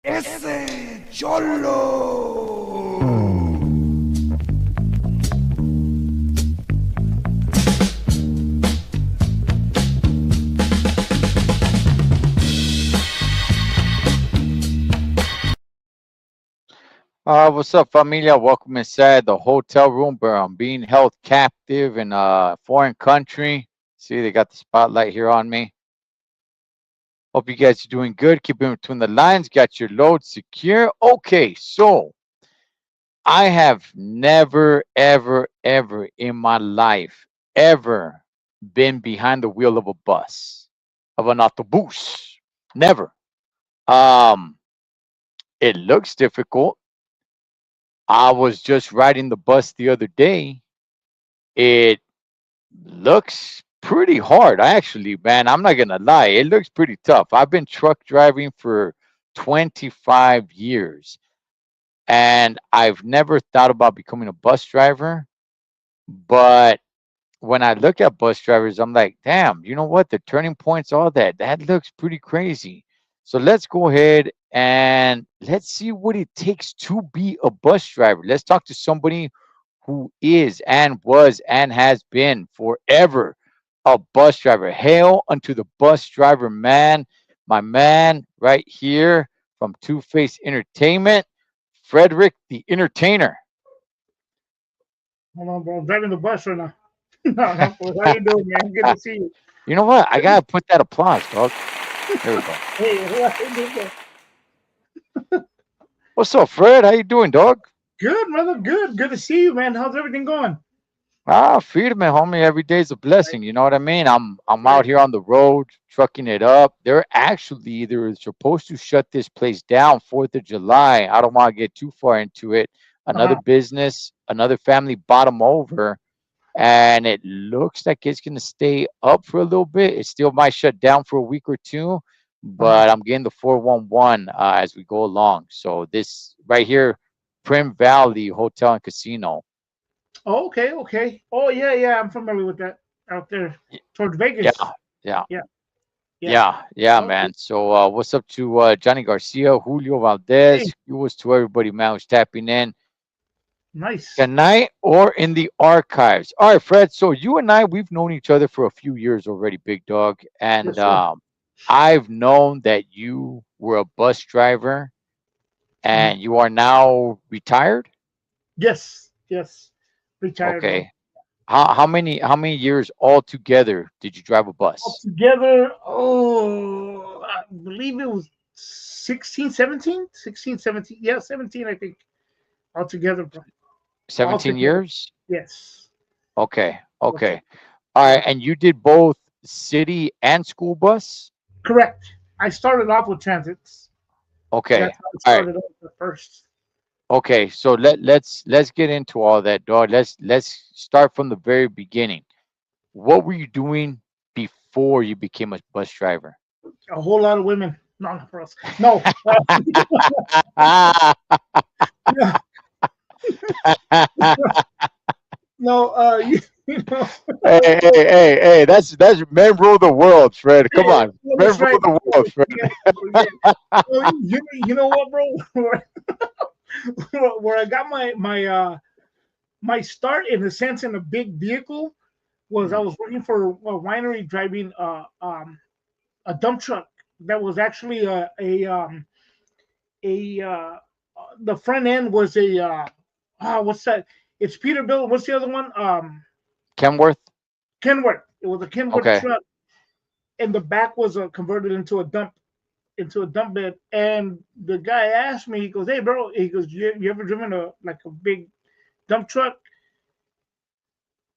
Ese Cholo. What's up, familia? Welcome inside the hotel room where I'm being held captive in a foreign country. See, they got the spotlight here on me. Hope you guys are doing good. Keep in between the lines. Got your load secure. Okay, so I have never, ever, ever in my life ever been behind the wheel of a bus, of an autobus. Never. Um, it looks difficult. I was just riding the bus the other day. It looks pretty hard, actually, man. I'm not gonna lie. It looks pretty tough. I've been truck driving for 25 years, and I've never thought about becoming a bus driver. But when I look at bus drivers, I'm like, damn, you know what? The turning points, all that, that looks pretty crazy. So let's go ahead and let's see what it takes to be a bus driver. Let's talk to somebody who is and was and has been forever a bus driver. Hail unto the bus driver, man. My man right here from Two Face Entertainment, Frederick the Entertainer. Hold on, bro. I'm driving the bus right now. No, no, how you doing, man? Good to see you. You know what? I gotta put that applause, dog. There we go. Hey, how you doing, bro? What's up, Fred? How you doing, dog? Good, brother. Good. Good to see you, man. How's everything going? Freedom, man, homie. Every day's a Right, blessing. You know what I mean? I'm out right. here on the road, trucking it up. They're supposed to shut this place down 4th of July. I don't want to get too far into it. Another Uh-huh. business, another family bought them over, and it looks like it's gonna stay up for a little bit. It still might shut down for a week or two, Uh-huh. but I'm getting the 411 as we go along. So this right here, Prim Valley Hotel and Casino. Oh, okay, okay. Oh, yeah, yeah. I'm familiar with that out there towards Yeah, Vegas. yeah. Yeah, yeah. Yeah, Okay. man. So, what's up to Johnny Garcia, Julio Hey, Valdez? He was to everybody, man, who's tapping in nice. tonight or in the archives. All right, Fred. So, you and I, we've known each other for a few years already, big dog. And Yes, sir. I've known that you were a bus driver Mhm. and you are now retired. Yes, yes. Retired, bro. Okay. How many years altogether did you drive a bus? Altogether, oh, I believe it was 16, 17, 16, 17. Yeah, 17, I think. Altogether, bro. 17 Altogether. years? Yes. Okay. Okay. Altogether. All right, and you did both city and school bus? Correct. I started off with transits. Okay. That's how I All right. started off at first. Okay. So let's get into all that, dog. Let's start from the very beginning. What were you doing before you became a bus driver? A whole lot of women. No, not for us. No. Yeah, no, you know, Hey, that's men rule the world, Fred. Come on. well, Men that's rule right. the world, Yeah, Fred. yeah. Well, you know what, bro? Where I got my start in a sense in a big vehicle was I Mm. was working for a winery driving a dump truck that was actually a the front end was a what's that? It's Peterbilt. What's the other one? Kenworth? Kenworth. It was a Kenworth Okay. truck, and the back was converted into a dump bed. And the guy asked me, he goes, "Hey, bro," he goes, "You ever driven a like a big dump truck?"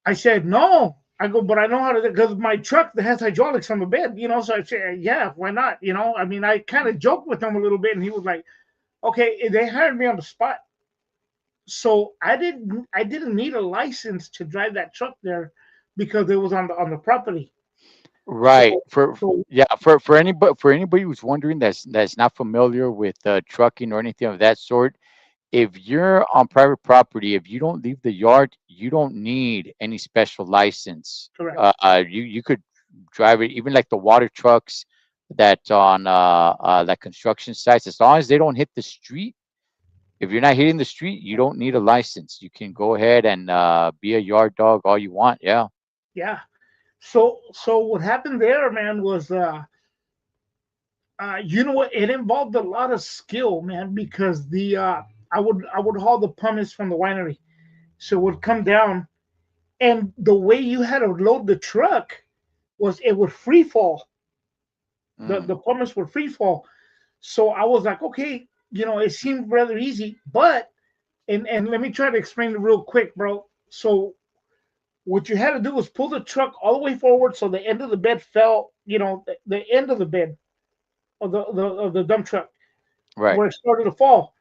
I said, "No." I go, "But I know how to because my truck that has hydraulics on the bed, you know." So I said, "Yeah, why not?" You know, I mean, I kind of joked with him a little bit, and he was like, "Okay." They hired me on the spot, so I didn't need a license to drive that truck there because it was on the property. So Right. so Yeah, for anybody who's wondering that's not familiar with trucking or anything of that sort, if you're on private property, if you don't leave the yard, you don't need any special license. correct. You could drive it, even like the water trucks, that's on like construction sites. As long as they don't hit the street, if you're not hitting the street, you don't need a license. You can go ahead and be a yard dog all you want. Yeah. Yeah. So what happened there, man, was you know what? It involved a lot of skill, man, because the I would haul the pumice from the winery, so it would come down, and the way you had to load the truck was it would free fall. The Mm, pumice would free fall. So I was like, okay, it seemed rather easy, but and let me try to explain it real quick, bro. So what you had to do was pull the truck all the way forward so the end of the bed fell, the end of the bed of the dump truck right. where it started to fall.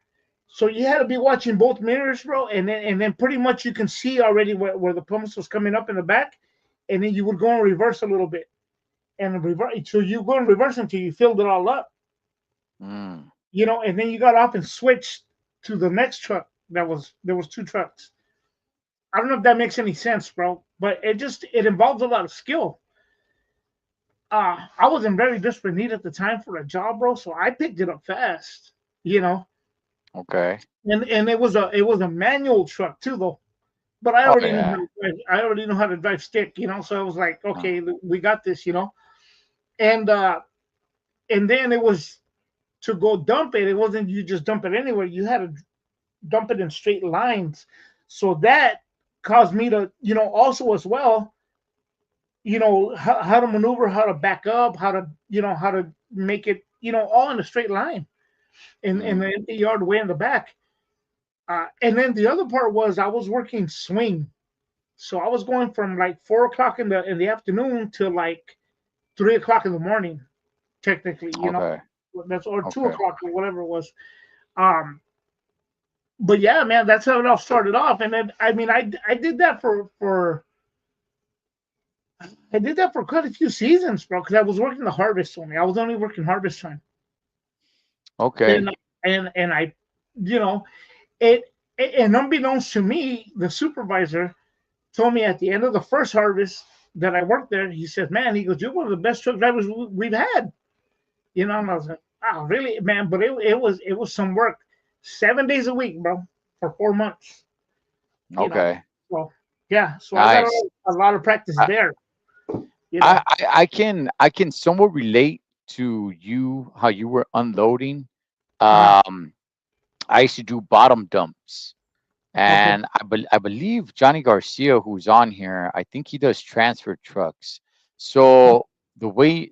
So you had to be watching both mirrors, bro, and then pretty much you can see already where the pumice was coming up in the back, and then you would go in reverse a little bit, and reverse. So you go in reverse until you filled it all up, Mm, and then you got off and switched to the next truck. There was two trucks. I don't know if that makes any sense, bro, but it involves a lot of skill. I was in very desperate need at the time for a job, bro, so I picked it up fast, you know. okay. And it was a manual truck too, though. But I Oh already knew how yeah. to drive. I already know how to drive stick, So I was like, Mm, okay, we got this. And and then it was to go dump it. It wasn't you just dump it anywhere. You had to dump it in straight lines. So that caused me to, also as well, how to maneuver, how to back up, how to make it, all in a straight line in mm, the empty yard way in the back. And then the other part was I was working swing. So I was going from like 4 o'clock in the afternoon to like 3 o'clock in the morning, technically, okay. That's or two Okay. o'clock or whatever it was. Um, but yeah, man, that's how it all started off. And then I mean, I did that for I did that for quite a few seasons, bro, because I was working the harvest only. I was only working harvest time. Okay. And and I, you know, it and unbeknownst to me, the supervisor told me at the end of the first harvest that I worked there, he said, "Man," he goes, "You're one of the best truck drivers we've had." And I was like, "Oh, really, man?" But it was some work, 7 days a week, bro, for 4 months. You know, Okay. so yeah, so I got Nice. a lot of practice I, there. You I know, I I can somewhat relate to you how you were unloading. uh, Um, I used to do bottom dumps, okay, and I believe Johnny Garcia, who's on here, I think he does transfer trucks. So the way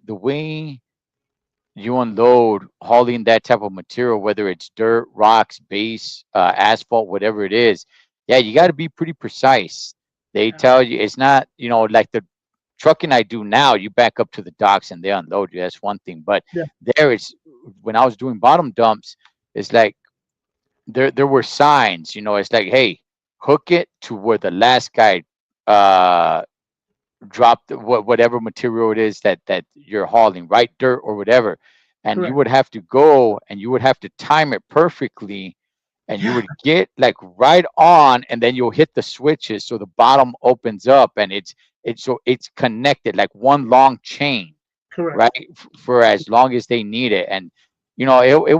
you unload hauling that type of material, whether it's dirt, rocks, base, asphalt, whatever it is, yeah, you got to be pretty precise. They yeah, tell you it's not, like the trucking I do now. You back up to the docks and they unload you. That's one thing. But yeah, there, it's when I was doing bottom dumps, it's like there were signs. It's like, hey, hook it to where the last guy uh drop whatever material it is that you're hauling, right? Dirt or whatever. And you correct, would have to go and you would have to time it perfectly, and you yeah, would get like right on, and then you'll hit the switches so the bottom opens up, and it's connected like one long chain, correct, right? For as long as they need it. And it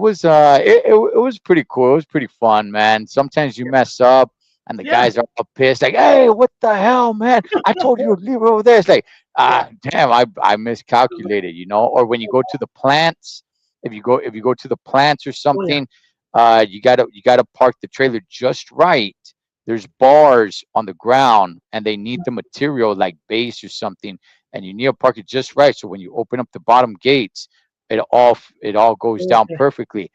was pretty cool. It was pretty fun, man. Sometimes you mess up and the yeah, guys are all pissed, like, hey, what the hell, man? I told you to leave it over there. It's like, yeah, damn, I miscalculated, or when you go to the plants, if you go to the plants or oh yeah, something, you gotta park the trailer just right. There's bars on the ground and they need the material like base or something, and you need to park it just right. So when you open up the bottom gates, it all goes down okay. perfectly.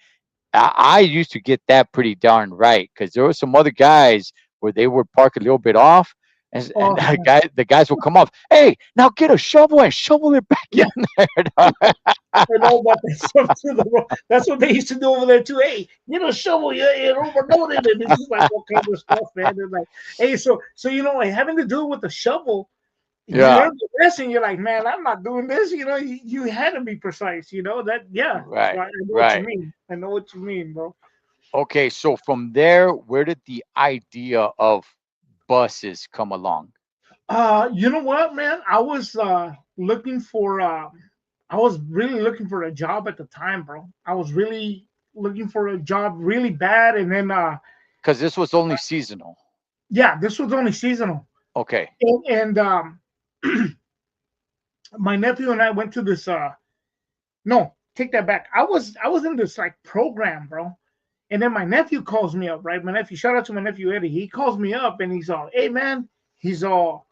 I used to get that pretty darn right, because there were some other guys where they would park a little bit off, and Oh the guys will come up. Hey, now get a shovel and shovel it back yeah, in there. dog." I know about that stuff too. That's what they used to do over there too. Hey, shovel, you're overloaded, and it's just like all kind of stuff, man. And like, hey, so like having to do it with the shovel, you Yeah, learn the lesson. You're like, man, I'm not doing this. You had to be precise. That, yeah. So right, I know what you right. mean. I know what you mean, bro. Okay, so from there, where did the idea of buses come along? You know what, man? I was looking for. I was really looking for a job at the time, bro. I was really looking for a job really bad, and then Because this was only seasonal. yeah, this was only seasonal, Okay. and my nephew and I went to this. No, take that back. I was in this like program, bro. And then my nephew calls me up, right? My nephew, shout out to my nephew Eddie. He calls me up and he's all, hey man, he's all,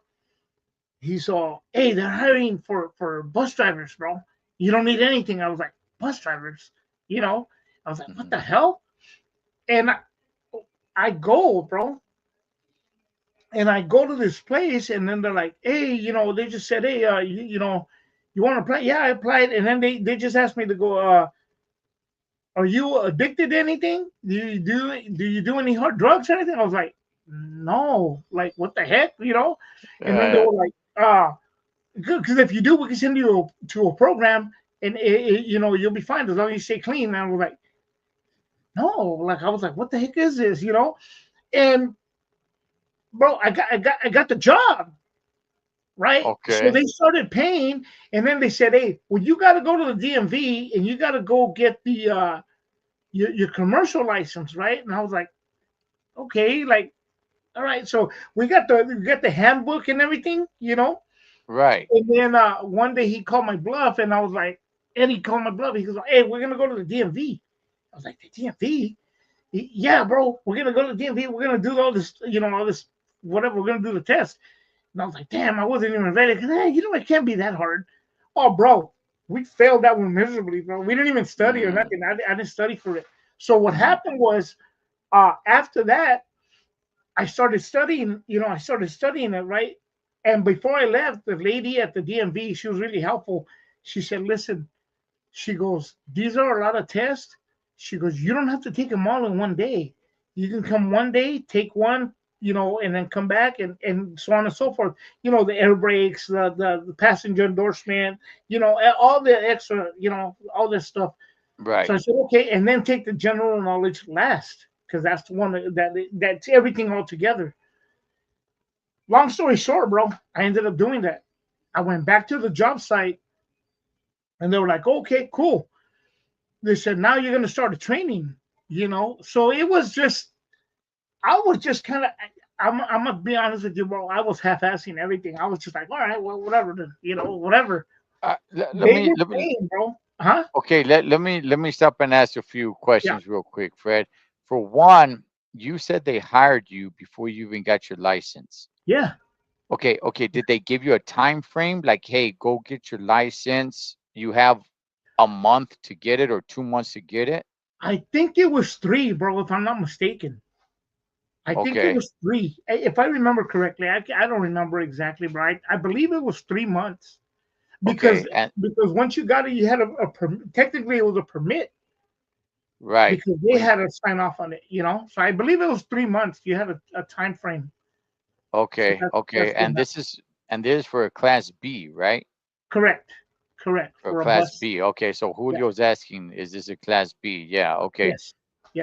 hey, they're hiring for bus drivers, bro. You don't need anything. I was like, bus drivers, you know? I was like, what Mhm. the hell? And I go, bro, and I go to this place, and then they're like, hey, they just said, hey, you want to apply? Yeah, I applied, and then they just asked me to go. Are you addicted to anything? Do you do any hard drugs or anything? I was like, no. Like, what the heck, And then they Uh, were like, because if you do, we can send you to a program, and you'll be fine as long as you stay clean. And I was like, no. Like, I was like, what the heck is this? And bro, I got the job, right? So okay. they started paying, and then they said, hey, well, you got to go to the DMV and you got to go get the your commercial license, right? And I was like, okay, like, all right. So we got the handbook and everything. Right. And then one day he called my bluff, and I was like, Eddie called my bluff. He goes, hey, we're gonna go to the DMV. I was like, the DMV? Yeah, bro, we're gonna go to the DMV. We're gonna do all this, all this, whatever. We're gonna do the test. And I was like, damn, I wasn't even ready. Cause it can't be that hard. Oh, bro, we failed that one miserably, bro. We didn't even study or Mm, nothing. I didn't study for it. So what mm, happened was, after that, I started studying. I started studying it, right. And before I left, the lady at the DMV, she was really helpful. She said, "Listen," she goes, "these are a lot of tests." She goes, "You don't have to take them all in one day. You can come one day, take one, and then come back, and so on and so forth. The air brakes, the passenger endorsement, all the extra, all this stuff." So right. I said, okay, and then take the general knowledge last, because that's the one that's everything all together. Long story short, bro, I ended up doing that. I went back to the job site, and they were like, okay, cool. They said, now you're gonna start a training. So it was just, I was just kind of, I'm gonna be honest with you, bro. I was half-assing everything. I was just like, all right, well, whatever, then, whatever. Let They me were let me paying, bro. Huh? okay, let me stop and ask a few Yeah, questions real quick, Fred. For one, you said they hired you before you even got your license. yeah. Okay, okay. Did they give you a time frame? Like, hey, go get your license. You have a month to get it or 2 months to get it? I think it was three, bro, if I'm not mistaken. I think it Okay, was three, if I remember correctly. I don't remember exactly, but I believe it was 3 months, because okay, and once you got it, you had technically it was a permit, right. because they When had to sign off on it. So I believe it was 3 months. You had a time frame. So okay, that's okay, what and happened. this is for a class B, right? Correct, correct, For for a class bus. B. Okay, so Yeah. Julio's asking, is this a class B? Yeah, okay. Yes.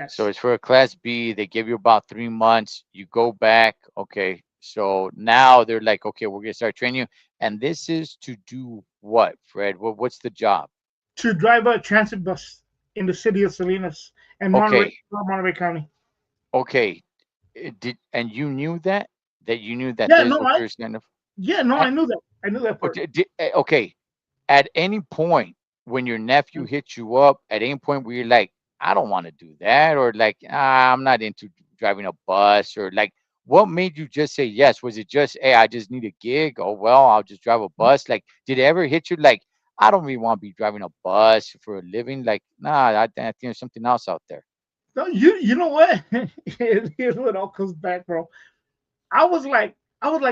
So Yes. it's for a class B. They give you about 3 months. You go back. Okay. So now they're like, okay, we're gonna start training you. And this is to do what, Fred? What's the job? To drive a transit bus in the city of Salinas and Okay. Monterey County. Okay. Did and you knew that you knew that Yeah. this is No. what you're kind of Yeah. No. ha- I knew that. I knew that part. okay. At any point when your nephew hits you up, at any point where you're like, I don't want to do that, or like, I'm not into driving a bus, or like, what made you just say yes? Was it just, hey, I just need a gig? Oh, well, I'll just drive a bus. Like, did it ever hit you like, I don't really want to be driving a bus for a living? Like, nah, I think there's something else out there. No, you know what? Here's what all comes back, bro. I was like,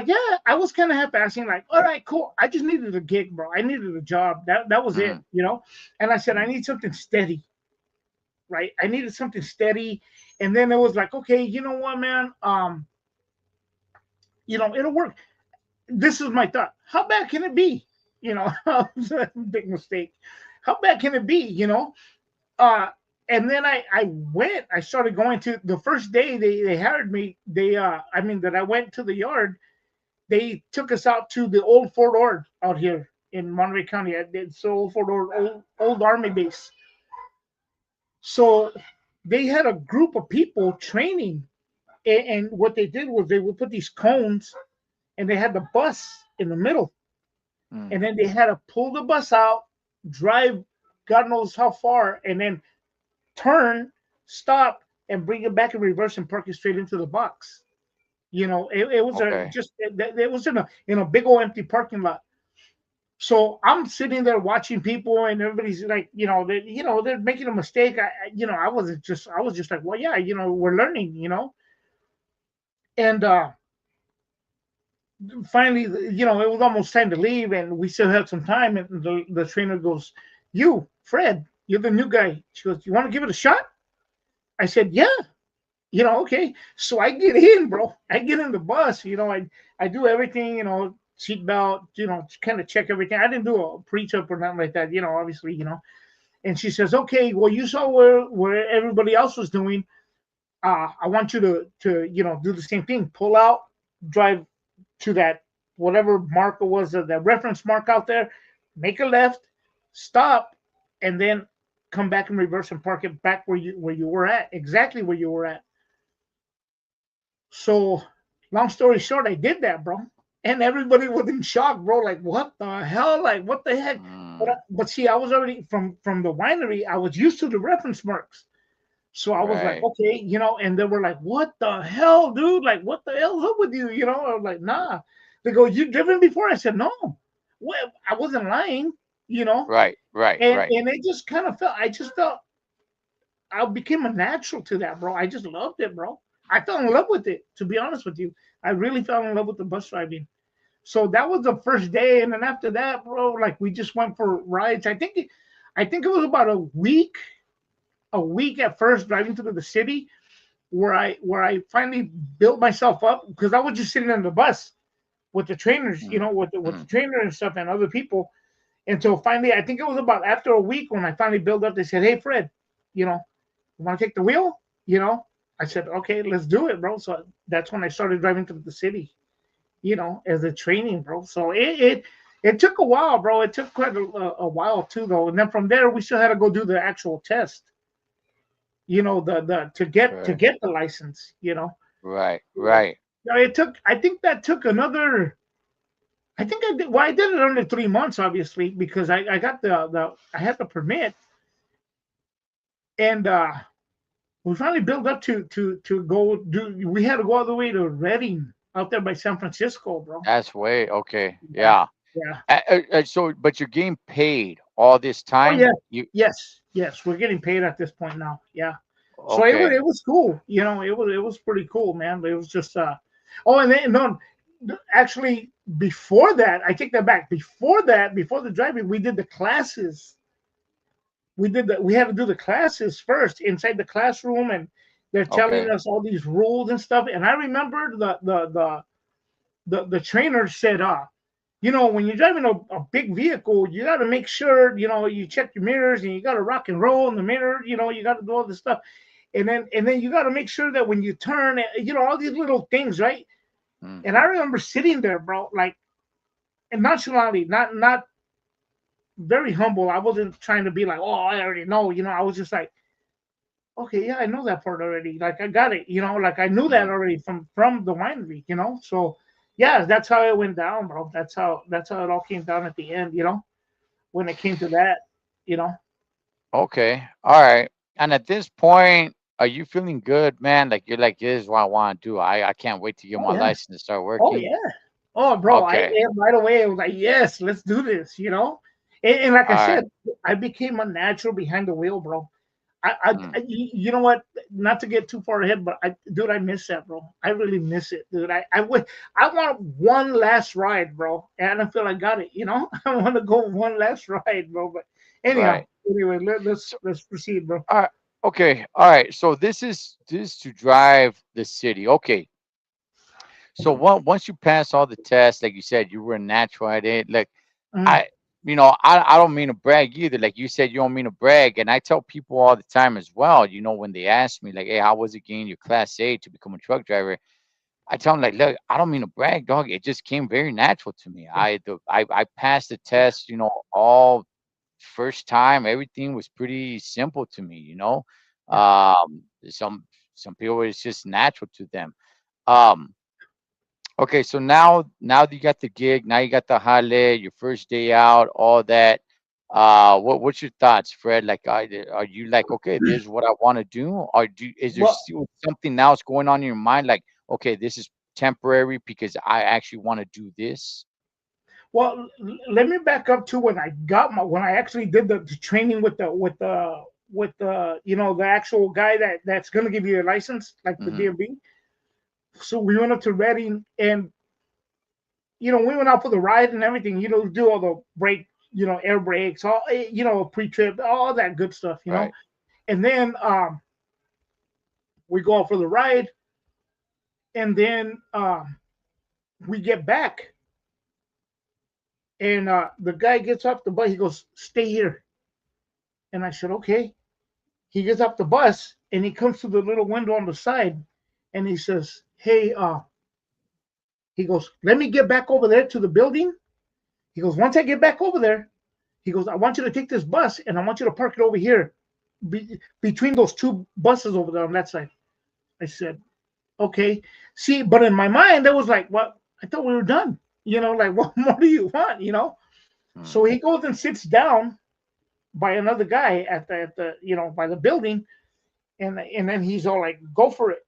yeah, I was kind of half asking, like, all right, cool. I just needed a gig, bro. I needed a job. That was Mm, it. And I said, I mm, need something steady, right? I needed something steady. And then it was like, okay, you know what, man? It'll work. This is my thought. How bad can it be? Big mistake. How bad can it be? Uh, and then I started going to the first day they hired me. That I went to the yard. They took us out to the old Fort Ord out here. in Monterey County. It's Old Fort Ord, old Army base. So they had a group of people training, and what they did was they would put these cones, and they had the bus in the middle, Mm. and then they had to pull the bus out, drive God knows how far, and then turn, stop, and bring it back in reverse and park it straight into the box. It was Okay. it was in a big old empty parking lot. So I'm sitting there watching people, and everybody's like, they're making a mistake. I was just like, well, yeah, we're learning, and finally, it was almost time to leave, and we still had some time. And the trainer goes, "You, Fred, you're the new guy." She goes, "You want to give it a shot?" I said, "Yeah." Okay. So I get in, bro. I get in the bus. I do everything. Seatbelt. Kind of check everything. I didn't do a pre-trip or nothing like that. Obviously. And she says, "Okay, well, you saw where everybody else was doing. I want you to do the same thing. Pull out, drive to that whatever marker was, the reference mark out there, make a left, stop, and then come back and reverse and park it back where you were at, exactly where you were at." So, long story short, I did that, bro, and everybody was in shock, bro. Like, what the hell? Like, what the heck? But, Mm. but see, I was already from the winery. I was used to the reference marks. So I was like, Right. okay, and they were like, what the hell, dude? Like, what the hell's up with you? I was like, nah. They go, you driven before? I said, no. Well, I wasn't lying, you know, Right. Right. and Right. and it just kind of felt. I just felt I became a natural to that, bro. I just loved it, bro. I fell in love with it. To be honest with you, I really fell in love with the bus driving. So that was the first day, and then after that, bro, like we just went for rides. I think it was about a week at first driving through the city where I finally built myself up because I was just sitting in the bus with the trainers, Mm. with the Mm. trainer and stuff and other people. And so finally, I think it was about after a week when I finally built up. They said, "Hey, Fred, you want to take the wheel?" I said, "Okay, let's do it, bro." So that's when I started driving through the city, as a training, bro. So it took a while, bro. It took quite a while too, though. And then from there, we still had to go do the actual test, the to Okay. get the license, Right. So, Right. I think that took another. I think I did. Well, I did it under 3 months, obviously, because I got I had the permit, and we finally built up to go do. We had to go all the way to Redding, out there by San Francisco, bro. That's way okay. Yeah, Yeah. yeah. So, but you're getting paid all this Oh yeah, time. You yes. We're getting paid at this point now. Yeah. So okay? it was cool. It was pretty cool, man. But it was just oh, and then no, actually before that, I take that back. Before that, before the driving, we did the classes. We had to do the classes first inside the classroom, and they're telling Okay. us all these rules and stuff. And I remember the trainer said, when you're driving a big vehicle, you got to make sure, you check your mirrors, and you got to rock and roll in the mirror, you got to do all this stuff. And then you got to make sure that when you turn, all these little things, right? Mm. And I remember sitting there, bro, like, and nonchalantly, not very humble. I wasn't trying to be like, oh, I already know, I was just like, okay, yeah, I know that part already. Like I got it, like I knew that Mm. already from the winery, So yeah, that's how it went down, bro. That's how it all came down at the end, when it came to that, you know. Okay. All right. And at this point, are you feeling good, man? Like you're like, this is what I want to do. I can't wait to get Oh my yeah. license to start Oh working. yeah. Oh, bro, Okay. right away I was like, yes, let's do this, And like All I right. said, I became a natural behind the wheel, bro. Mm. You know what? Not to get too far ahead, but dude, I miss that, bro. I really miss it, dude. I want one last ride, bro, and I don't feel I got it. I want to go one last ride, bro. But anyhow, Right. anyway, let's So, let's proceed, bro. all right. Okay. All right. So this is to drive the city. Okay. So once you pass all the tests, like you said, you were a natural at it. Like Mhm. I, I don't mean to brag either. Like you said, you don't mean to brag, and I tell people all the time as well. When they ask me, like, "Hey, how was it getting your Class A to become a truck driver?" I tell him like, look, I don't mean to brag, dog. It just came very natural to me. Yeah. I passed the test, all first time. Everything was pretty simple to me, Yeah. Some people it's just natural to them. Um, okay, so now that you got the gig, now you got the jale, your first day out, all that. What's your thoughts, Fred? Like, are you like, okay, this is what I want to do, or is there Well, still something else going on in your mind? Like, okay, this is temporary because I actually want to do this. let me back up to when I actually did the training with the the actual guy that's gonna give you a license, like the Hmm. DMV. So we went up to Reading, and we went out for the ride and everything. Do all the brake, air brakes, all pre-trip, all that good stuff. Right. And then we go out for the ride, and then we get back, and the guy gets off the bus. He goes, "Stay here," and I said, "Okay." He gets off the bus and he comes to the little window on the side, and he says, "Hey, he goes, let me get back over there to the building." He goes, "Once I get back over there," he goes, "I want you to take this bus and I want you to park it over here, between those two buses over there on that side." I said, "Okay." See, but in my mind, that was like, "What? I thought we were done." Like, what more do you want? Mm. So he goes and sits down by another guy at the by the building, and then he's all like, "Go for it."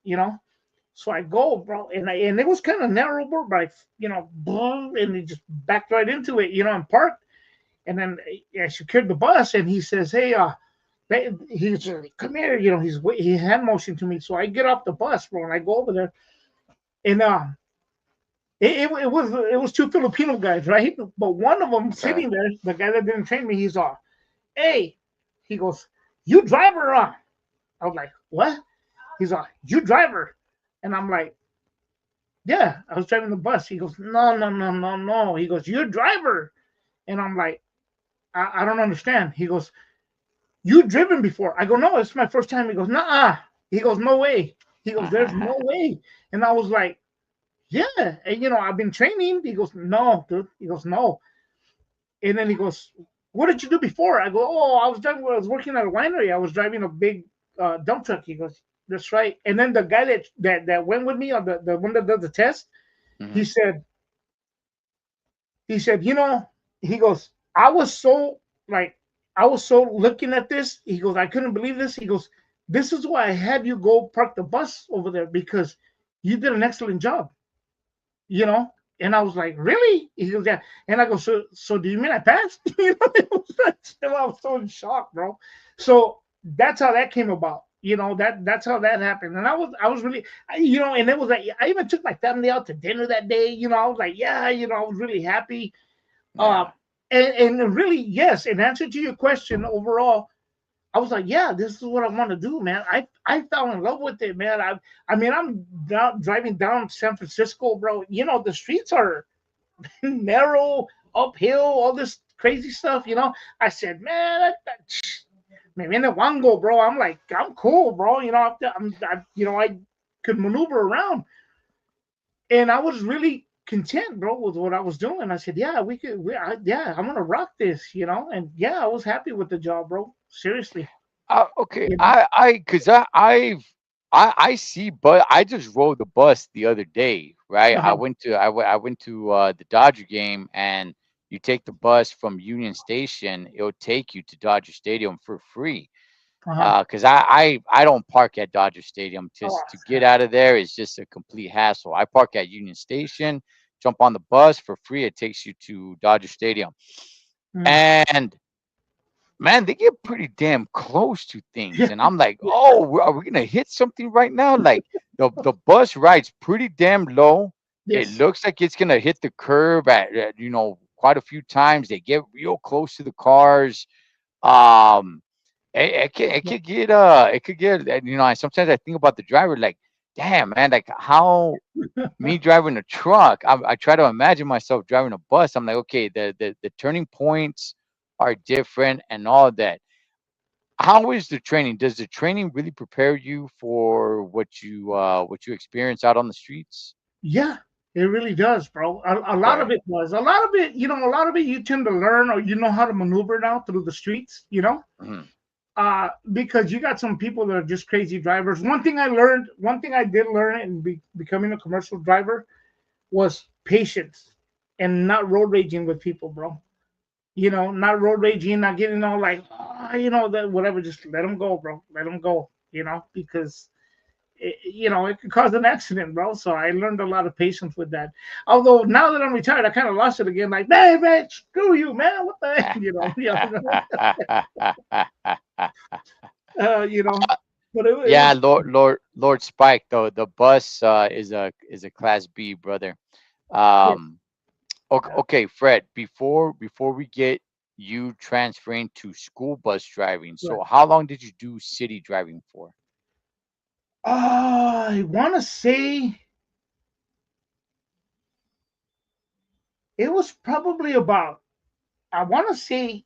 So I go, bro, and it was kind of narrow, bro, but boom, and he just backed right into it, and parked. And then I secured the bus, and he says, "Hey, he's like, come here," he hand motioned to me. So I get off the bus, bro, and I go over there, and it was two Filipino guys, right? But one of them Okay. sitting there, the guy that didn't train me, he's all, "Hey," he goes, "You driver, huh?" I was like, "What?" He's like, "You driver," and I'm like, "Yeah, I was driving the bus." He goes, "No, no, no, no, no." He goes, "You're driver," and I'm like, I don't understand." He goes, "You driven before?" I go, "No, it's my first time." He goes, "Nah." He goes, "No way." He goes, "There's no way." And I was like, "Yeah, and I've been training." He goes, "No, dude." He goes, "No." And then he goes, "What did you do before?" I go, "Oh, I was working at a winery. I was driving a big dump truck." He goes, "That's right." And then the guy that went with me on the one that does the test, he Hmm. said, he said, he goes, like, I was so looking at this. He goes, "I couldn't believe this." He goes, "This is why I had you go park the bus over there, because you did an excellent job, you know." And I was like, "Really?" He goes, "Yeah." And I go, "So do you mean I passed?" I was so in shock, bro. So that's how that came about. That's how that happened. And I was really, and it was like, I even took my family out to dinner that day. I was like, yeah, I was really happy. Uh, Yeah. and really, yes, in answer to your question, overall, I was like, yeah, this is what I want to do, man. I fell in love with it, man. I mean, I'm driving down San Francisco, bro. The streets are narrow, uphill, all this crazy stuff. I said, man, maybe in the Wango, bro. I'm like, I'm cool, bro. I could maneuver around, and I was really content, bro, with what I was doing. I said, yeah, yeah, I'm gonna rock this, and yeah, I was happy with the job, bro. Seriously, Okay. you know. Cause I see, but I just rode the bus the other day, right? Uh-huh, I went to the Dodger game, and you take the bus from Union Station. It'll take you to Dodger Stadium for free. uh-huh. Cause I don't park at Dodger Stadium. Oh, Just to get out of there is just a complete hassle. I park at Union Station, jump on the bus for free. It takes you to Dodger Stadium, mm. and man, they get pretty damn close to things, Yeah, and I'm like, oh, are we gonna hit something right now? Like the bus rides pretty damn low. It yes. looks like it's gonna hit the curb at quite a few times. They get real close to the cars. Um, it could get sometimes I think about the driver like, damn man, like how me driving a truck, I try to imagine myself driving a bus. I'm like, okay, the turning points are different and all that. How is the training? Does the training really prepare you for what you experience out on the streets? Yeah, it really does, bro. A lot of Okay. it was. A lot of it, a lot of it you tend to learn or you know how to maneuver now through the streets, Mhm. because you got some people that are just crazy drivers. One thing I did learn in becoming a commercial driver was patience and not road raging with people, bro. Not road raging, not getting all like, that whatever. Just let them go, bro. Let them go, because it could cause an accident, bro. So I learned a lot of patience with that. Although now that I'm retired, I kind of lost it again. Like, man, screw you, man. What the heck, uh, you know. But it Yeah, was Lord Spike, though the bus is a class B, brother. yeah, Um, okay, Fred. Before we get you transferring to school bus driving, right. so how long did you do city driving for? I want to say it was probably about. I want to say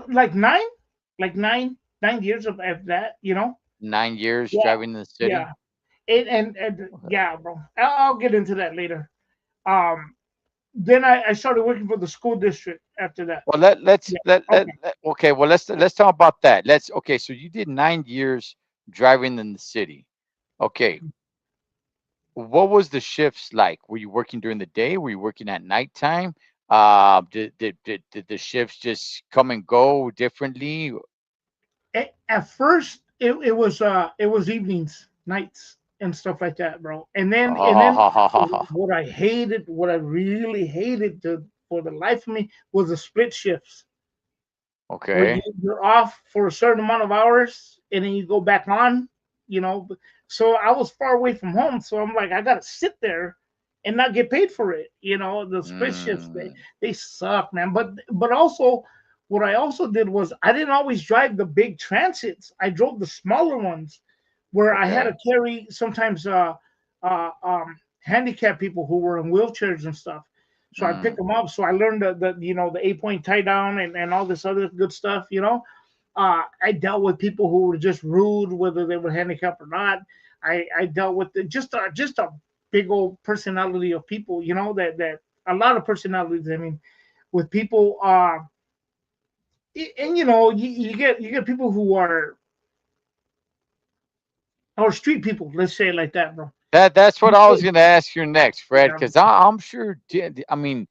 like nine years of that. 9 years Yeah, driving in the city. yeah. And yeah, bro. I'll get into that later. Um, then I started working for the school district after that. Well, let let's Yeah. Okay. let okay. Well, let's talk about that. Let's okay. So you did 9 years driving in the city. Okay, what was the shifts like? Were you working during the day? Were you working at nighttime? Did the shifts just come and go differently? At first, it was evenings, nights, and stuff like that, bro. And then what I really hated for the life of me was the split shifts where Okay. you're off for a certain amount of hours and then you go back on, you know. So I was far away from home, so I'm like, I gotta sit there and not get paid for it. The split shifts Mm, they suck, man. But also, what I also did was I didn't always drive the big transits. I drove the smaller ones, where I had to okay. carry sometimes handicapped people who were in wheelchairs and stuff. So I pick Mm, them up. So I learned the 8 point tie down and all this other good stuff. I dealt with people who were just rude, whether they were handicapped or not. I dealt with just a big old personality of people. That a lot of personalities. I mean, with people. And you get people who are street people. Let's say it like that, bro. that's what I was gonna ask you next, Fred, Yeah, because I'm sure. I mean,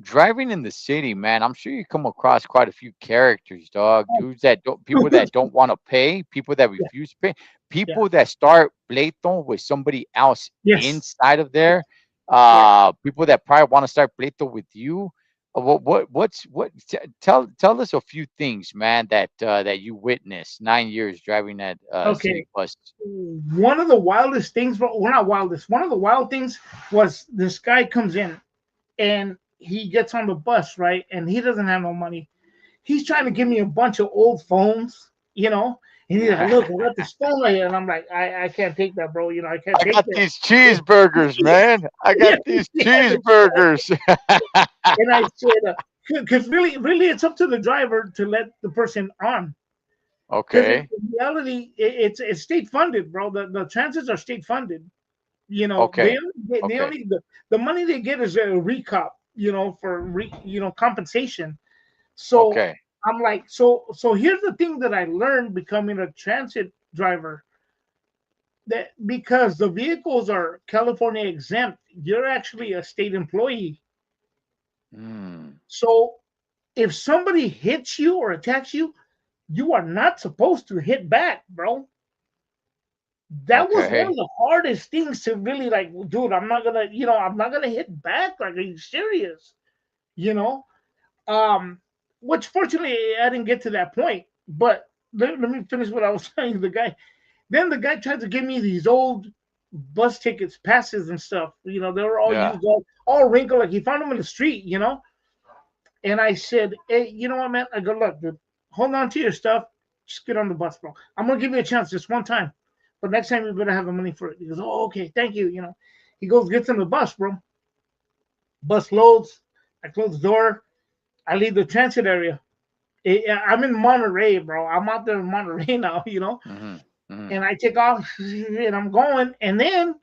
driving in the city, man, I'm sure you come across quite a few characters, dog. Dudes that don't, people that don't want to pay, people that yeah, refuse to pay, yeah. people that start pleito with somebody else Yes, inside of there, yeah. people that probably want to start pleito with you. Tell us a few things, man, that you witnessed 9 years driving that Okay. city bus. One of the wildest things, well, not wildest. One of the wild things was this guy comes in and he gets on the bus, right? And he doesn't have no money. He's trying to give me a bunch of old phones, And he's like, "Look, I got this phone right here," and I'm like, "I can't take that, bro. I can't I take got that." these cheeseburgers, man. I Yeah, got these yeah. cheeseburgers. And I said, because really, it's up to the driver to let the person on. Because in Okay. reality, it's state funded, bro. The transits are state funded. They Okay. only they Okay. only the money they get is a recop, for compensation. So Okay. I'm like, so here's the thing that I learned becoming a transit driver, that because the vehicles are California exempt, you're actually a state employee. Mm. So if somebody hits you or attacks you, you are not supposed to hit back, bro. That was one of Okay. the hardest things to really like, dude. I'm not gonna hit back. Like, are you serious? You know, um, which fortunately I didn't get to that point. But let me finish what I was saying. Then the guy tried to give me these old bus tickets, passes, and stuff. They were all Yeah. used, all wrinkled. Like he found them in the street. And I said, "Hey, you know what, man? I go, look, dude, hold on to your stuff. Just get on the bus, bro. I'm gonna give you a chance just one time, but next time you better have the money for it." He goes, "Oh, okay, thank you." He goes, gets in the bus, bro. Bus loads. I close the door. I leave the transit area. I'm in Monterey, bro. I'm out there in Monterey now, Hmm. Hmm. and I take off and I'm going, and then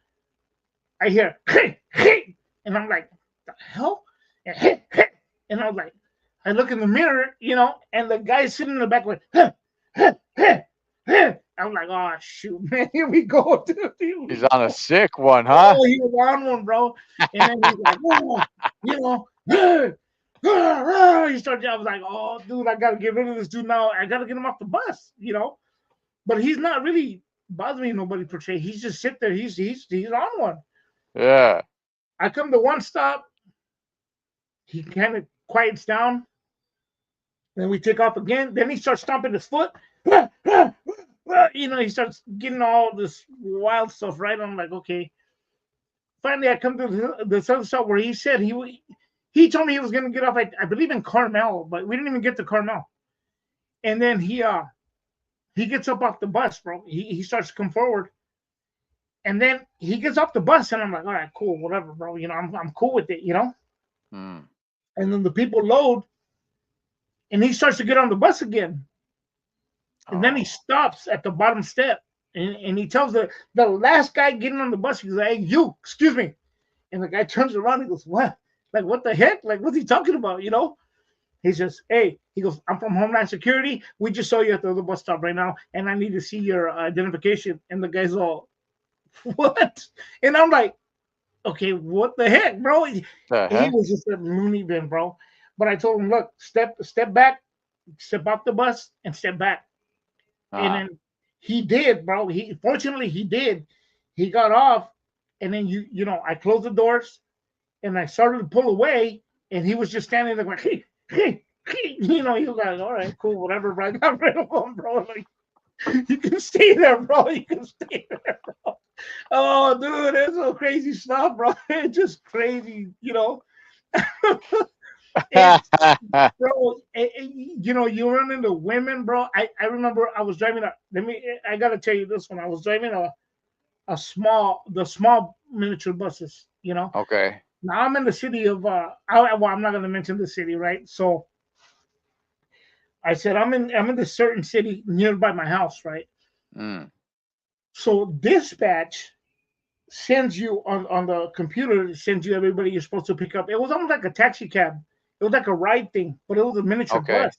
I hear, hey, hey, and I'm like, the hell? And, hey, hey. And I was like, I look in the mirror, and the guy sitting in the back went, hey, hey, hey, hey. I'm like, oh shoot, man, here we go. He's on a sick one, huh? Oh, he was on one, bro. And then he's like, oh, hey, he started. I was like, oh, dude, I gotta get rid of this dude now. I gotta get him off the bus. But he's not really bothering nobody per se. He's just sit there. He's on one. Yeah. I come to one stop. He kind of quiets down. Then we take off again. Then he starts stomping his foot. He starts getting all this wild stuff, right? I'm like, okay. Finally, I come to this other stop where he said he told me he was going to get off, I believe, in Carmel, but we didn't even get to Carmel. And then he gets up off the bus, bro. He starts to come forward. And then he gets off the bus, and I'm like, all right, cool, whatever, bro. I'm cool with it, Mm. And then the people load, and he starts to get on the bus again. And then he stops at the bottom step, and he tells the last guy getting on the bus, he's like, hey, you, excuse me. And the guy turns around and goes, what? Like, what the heck? Like, what's he talking about, He says, hey, he goes, I'm from Homeland Security. We just saw you at the other bus stop right now, and I need to see your identification. And the guy's all, what? And I'm like, okay, what the heck, bro? He was just a loony bin, bro. But I told him, look, step back, step off the bus, and step back. And then he did, bro. Fortunately he did. He got off, and then I closed the doors, and I started to pull away, and he was just standing there going, hey, hey, hey. He was like, all right, cool, whatever, bro. I got rid of him, bro. Like, you can stay there, bro. You can stay there, bro. Oh, dude, it's so crazy stuff, bro. It's just crazy, Bro, you run into women, bro. I remember I was driving I gotta tell you this one. I was driving the small miniature buses, Okay. Now I'm in the city of I'm not gonna mention the city, right? So I said I'm in this certain city nearby my house, right? Mm. So dispatch sends you on the computer, sends you everybody you're supposed to pick up. It was almost like a taxi cab. It was like a ride thing, but it was a miniature bus.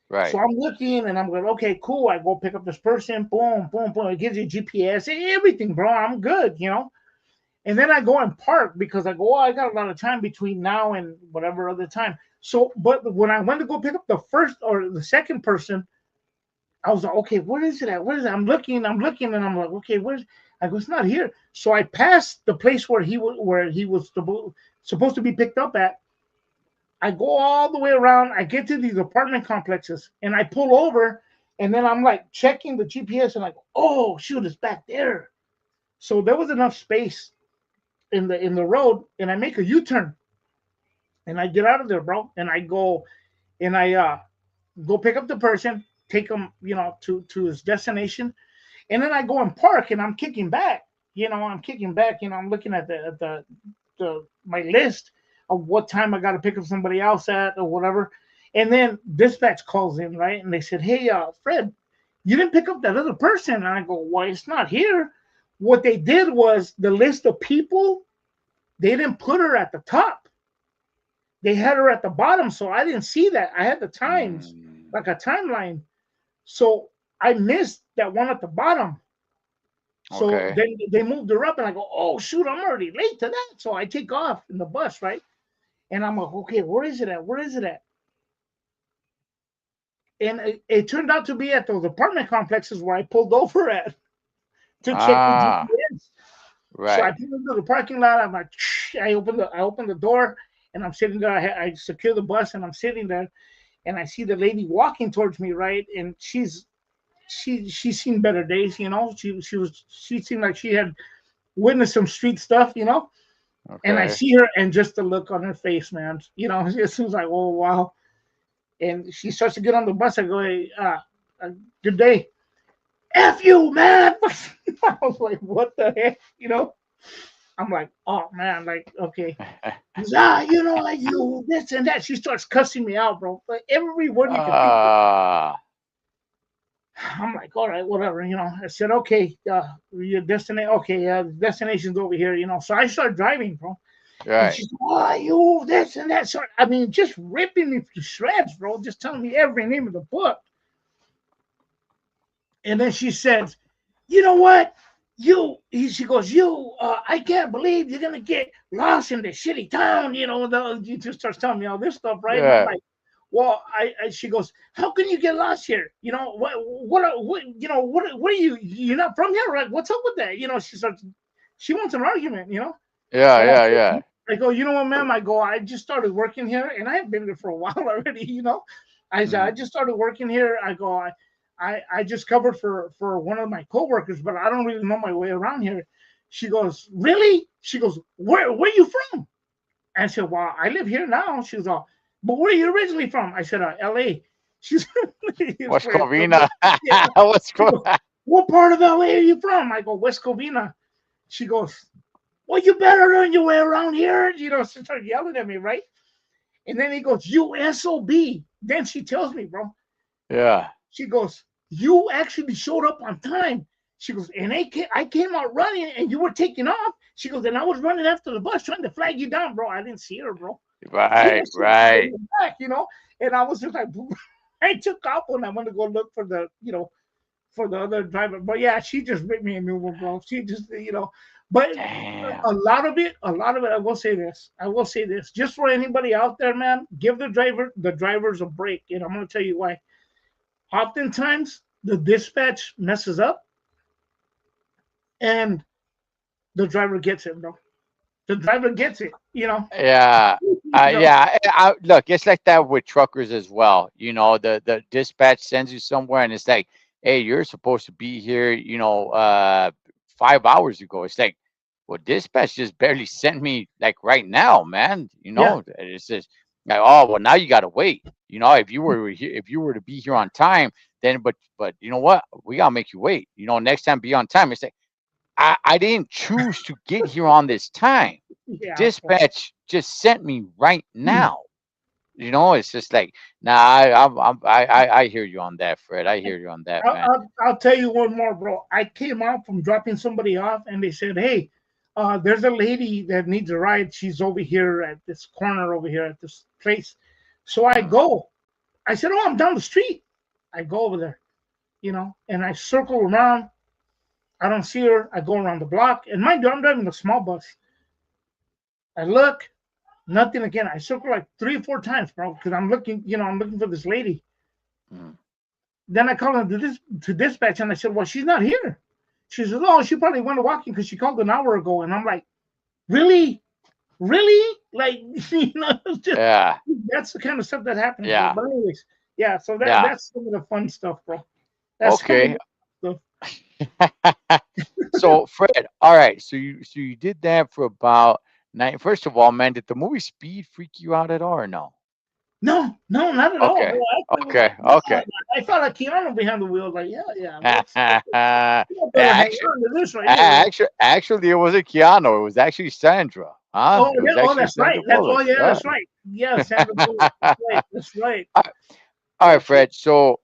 Right. So I'm looking and I'm going, okay, cool. I go pick up this person, boom, boom, boom. It gives you GPS, everything, bro. I'm good, And then I go and park because I go, I got a lot of time between now and whatever other time. So, but when I went to go pick up the first or the second person, I was like, okay, where is it at? Where is it? I'm looking, and I'm like, okay, I go, it's not here. So I passed the place where he was supposed to be picked up at. I go all the way around. I get to these apartment complexes, and I pull over, and then I'm like checking the GPS, and like, oh shoot, it's back there. So there was enough space in the road, and I make a U-turn, and I get out of there, bro, and I go, and I go pick up the person, take him, to his destination, and then I go and park, and I'm kicking back. I'm looking at my list of what time I got to pick up somebody else at or whatever. And then dispatch calls in, right? And they said, hey, Fred, you didn't pick up that other person. And I go, well, it's not here. What they did was the list of people, they didn't put her at the top. They had her at the bottom. So I didn't see that. I had the times, like a timeline. So I missed that one at the bottom. So then they moved her up, and I go, oh, shoot, I'm already late to that. So I take off in the bus, right? And I'm like, okay, where is it at? Where is it at? And it turned out to be at those apartment complexes where I pulled over at to check the GPS. Right. So I pulled into the parking lot. I'm like, I open the door, and I'm sitting there. I secure the bus, and I'm sitting there, and I see the lady walking towards me, right? And she's seen better days, She seemed like she had witnessed some street stuff, Okay. And I see her, and just the look on her face, man, it seems like, oh wow. And she starts to get on the bus. I go, hey, good day. F you, man. I was like, what the heck, I'm like, oh man, like, okay. He's, like you, this and that. She starts cussing me out, bro. Like every word you can think of. I'm like, all right, whatever, you know. I said, okay, your destination, okay, the destination's over here, you know. So I start driving, bro. And Right. she's, oh, you this and that. So I mean, just ripping me to shreds, bro. Just telling me every name of the book. And then she says, you know what? She goes, I can't believe you're gonna get lost in this shitty town. You know, you just starts telling me all this stuff, right? And I'm Yeah. like, well, she goes, how can you get lost here? You know, what are you? You're not from here, right? What's up with that? You know, she wants an argument, you know. Yeah. And Yeah. Yeah. I go, you know what, ma'am? I go, I just started working here, and I have been there for a while already. You know, I said, I Mm. just started working here. I go, I just covered for one of my coworkers, but I don't really know my way around here. She goes, really? She goes, where you from? I said, well, I live here now. She goes, oh, but where are you originally from? I said, L.A. She's it's What's weird. So, Covina? yeah. What's She goes, going? what part of L.A. are you from? I go, West Covina. She goes, well, you better learn your way around here. You know, she started yelling at me, right? And then he goes, USOB. Then she tells me, bro, Yeah. she goes, you actually showed up on time. She goes, and I came out running and you were taking off. She goes, and I was running after the bus trying to flag you down, bro. I didn't see her, bro. And then Right. she was in Right. the back, you know, and I was just like, I took off when I went to go look for the, you know, for the other driver. But yeah, she just ripped me a new one, bro. She just, you know, but Damn. a lot of it, I will say this. I will say this. Just for anybody out there, man, give the drivers a break. And I'm gonna tell you why. Oftentimes the dispatch messes up and the driver gets it, bro. The driver gets it, you know. Yeah. You know, Yeah. Look, it's like that with truckers as well. You know, the dispatch sends you somewhere, and it's like, hey, you're supposed to be here. 5 hours ago. It's like, well, dispatch just barely sent me like right now, man. yeah, It's just like, oh, well, now you gotta wait. If you were to be here on time, then but you know what? We gotta make you wait. Next time be on time. It's like I didn't choose to get here on this time. yeah. Dispatch just sent me right now. It's just like, nah, I hear you on that, Fred. I hear you on that, man. I'll tell you one more, bro. I came out from dropping somebody off, and they said, "Hey, there's a lady that needs a ride. She's over here at this corner over here at this place." So I Mm, go. I said, "Oh, I'm down the street." I go over there, you know, and I circle around. I don't see her. I go around the block, and mind you, I'm driving a small bus. I look, nothing again. I circle like 3 or 4 times, bro, because I'm looking, you know, I'm looking for this lady. mm. Then I called her to dispatch, and I said, "Well, she's not here." She says, "Oh, she probably went walking because she called an hour ago." And I'm like, "Really, really?" Like, you know, it's just Yeah, that's the kind of stuff that happens, bro. yeah, But anyways, yeah. So yeah. that's some of the fun stuff, bro. That's some of Okay. the stuff. So, Fred, all right. So you did that for about nine. First of all, man, did the movie Speed freak you out at all or no? No, no, not at all, Okay. bro. I was Okay. like, Okay. I felt like Keanu behind the wheel. Like, yeah, yeah, Yeah, you better hang actually, on to this right here. actually, it wasn't Keanu. It was actually Sandra. Huh? Oh, It yeah, was oh, actually that's right. Sandra Bullock. Yeah, Yeah. that's right. Yeah, Sandra Bullock. That's right. That's right. All all right, That's right. Fred. So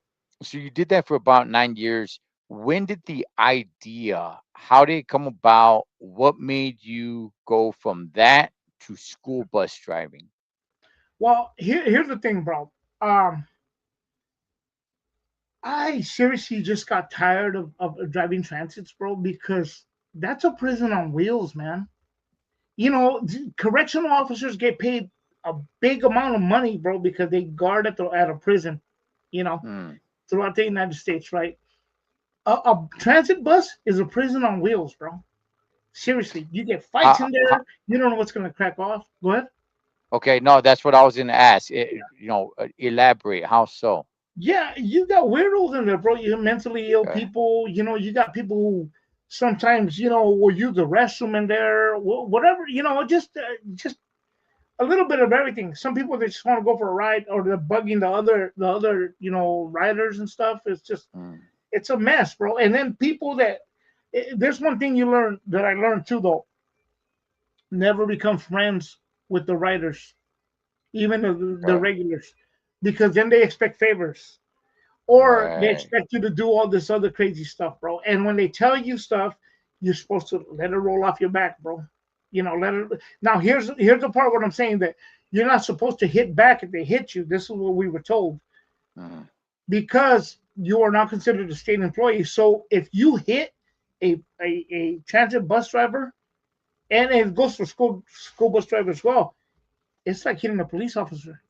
you did that for about 9 years. When did the idea? How did it come about? What made you go from that to school bus driving? Well, here's the thing, bro. Um, I seriously just got tired of driving transits, bro, because that's a prison on wheels, man. You know, correctional officers get paid a big amount of money, bro, because they guard at a prison, you know, Hmm. throughout the United States, right? A transit bus is a prison on wheels, bro. Seriously, you get fights How, in how, there. You don't know what's gonna crack off. Go ahead. okay, no, that's what I was gonna ask. Elaborate. How so? Yeah, you got weirdos in there, bro. You have mentally ill Okay. people. You know, you got people who sometimes, you know, will use the restroom in there, whatever. You know, just a little bit of everything. Some people they just want to go for a ride, or they're bugging the other, you know, riders and stuff. It's just Hmm. it's a mess, bro. And then people that there's one thing you learn that I learned too, though. Never become friends with the riders, even the Okay. regulars, because then they expect favors. or they Right. expect you to do all this other crazy stuff, bro. And when they tell you stuff, you're supposed to let it roll off your back, bro. You know, let it. Now here's the part what I'm saying, that you're not supposed to hit back if they hit you. This is what we were told, Mm. because you are not considered a state employee. So if you hit a transit bus driver, and it goes for school bus driver as well, it's like hitting a police officer.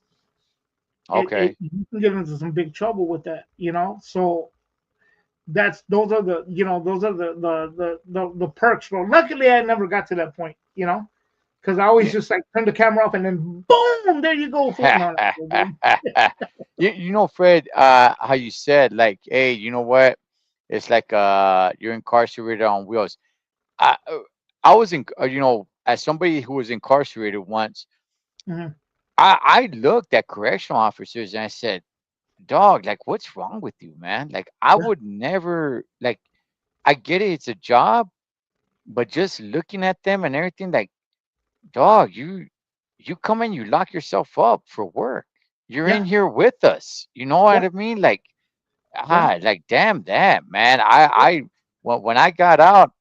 Okay. You can get into some big trouble with that, you know. So that's those are the those are the perks, bro. Luckily, I never got to that point, you know, because I always Yeah. just like turn the camera off and then boom, there you go, fool. No, no, You know, Fred, how you said, like, hey, you know what? It's like you're incarcerated on wheels. I uh, I was in, you know, as somebody who was incarcerated once, Mhm. I looked at correctional officers and I said, "Dog, like, what's wrong with you, man? Like, I Yeah, would never like. I get it, it's a job, but just looking at them and everything, like, dog, you come and you lock yourself up for work. You're yeah, in here with us. You know yeah, what I mean? Like, yeah, like, damn that, man. When I got out,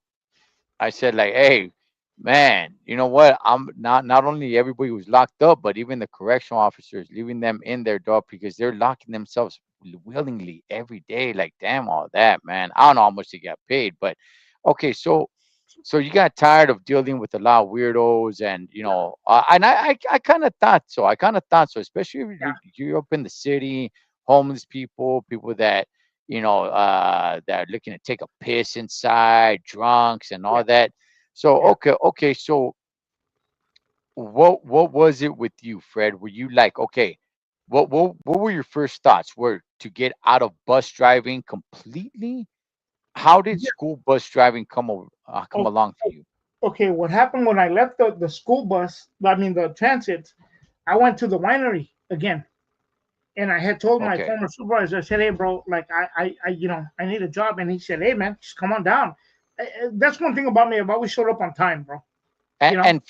I said, like, hey, man, you know what? I'm not only everybody who's locked up, but even the correctional officers, leaving them in their door because they're locking themselves willingly every day. Like, damn, all that, man. I don't know how much they get paid, but okay, so you got tired of dealing with a lot of weirdos, and you yeah, know, and I kind of thought so. I kind of thought so, especially if yeah, you're up in the city, homeless people, people that you know that are looking to take a piss inside, drunks, and yeah, all that. So yeah. okay. So what was it with you, Fred? Were you like, okay, what were your first thoughts? Were to get out of bus driving completely? How did Yeah. school bus driving come Oh, along for you? okay. What happened when I left the school bus? I mean the transit. I went to the winery again, and I had told my Okay. former supervisor, I said, "Hey, bro, like I need a job," and he said, "Hey, man, just come on down." That's one thing about me. I've always showed up on time, bro. You know? And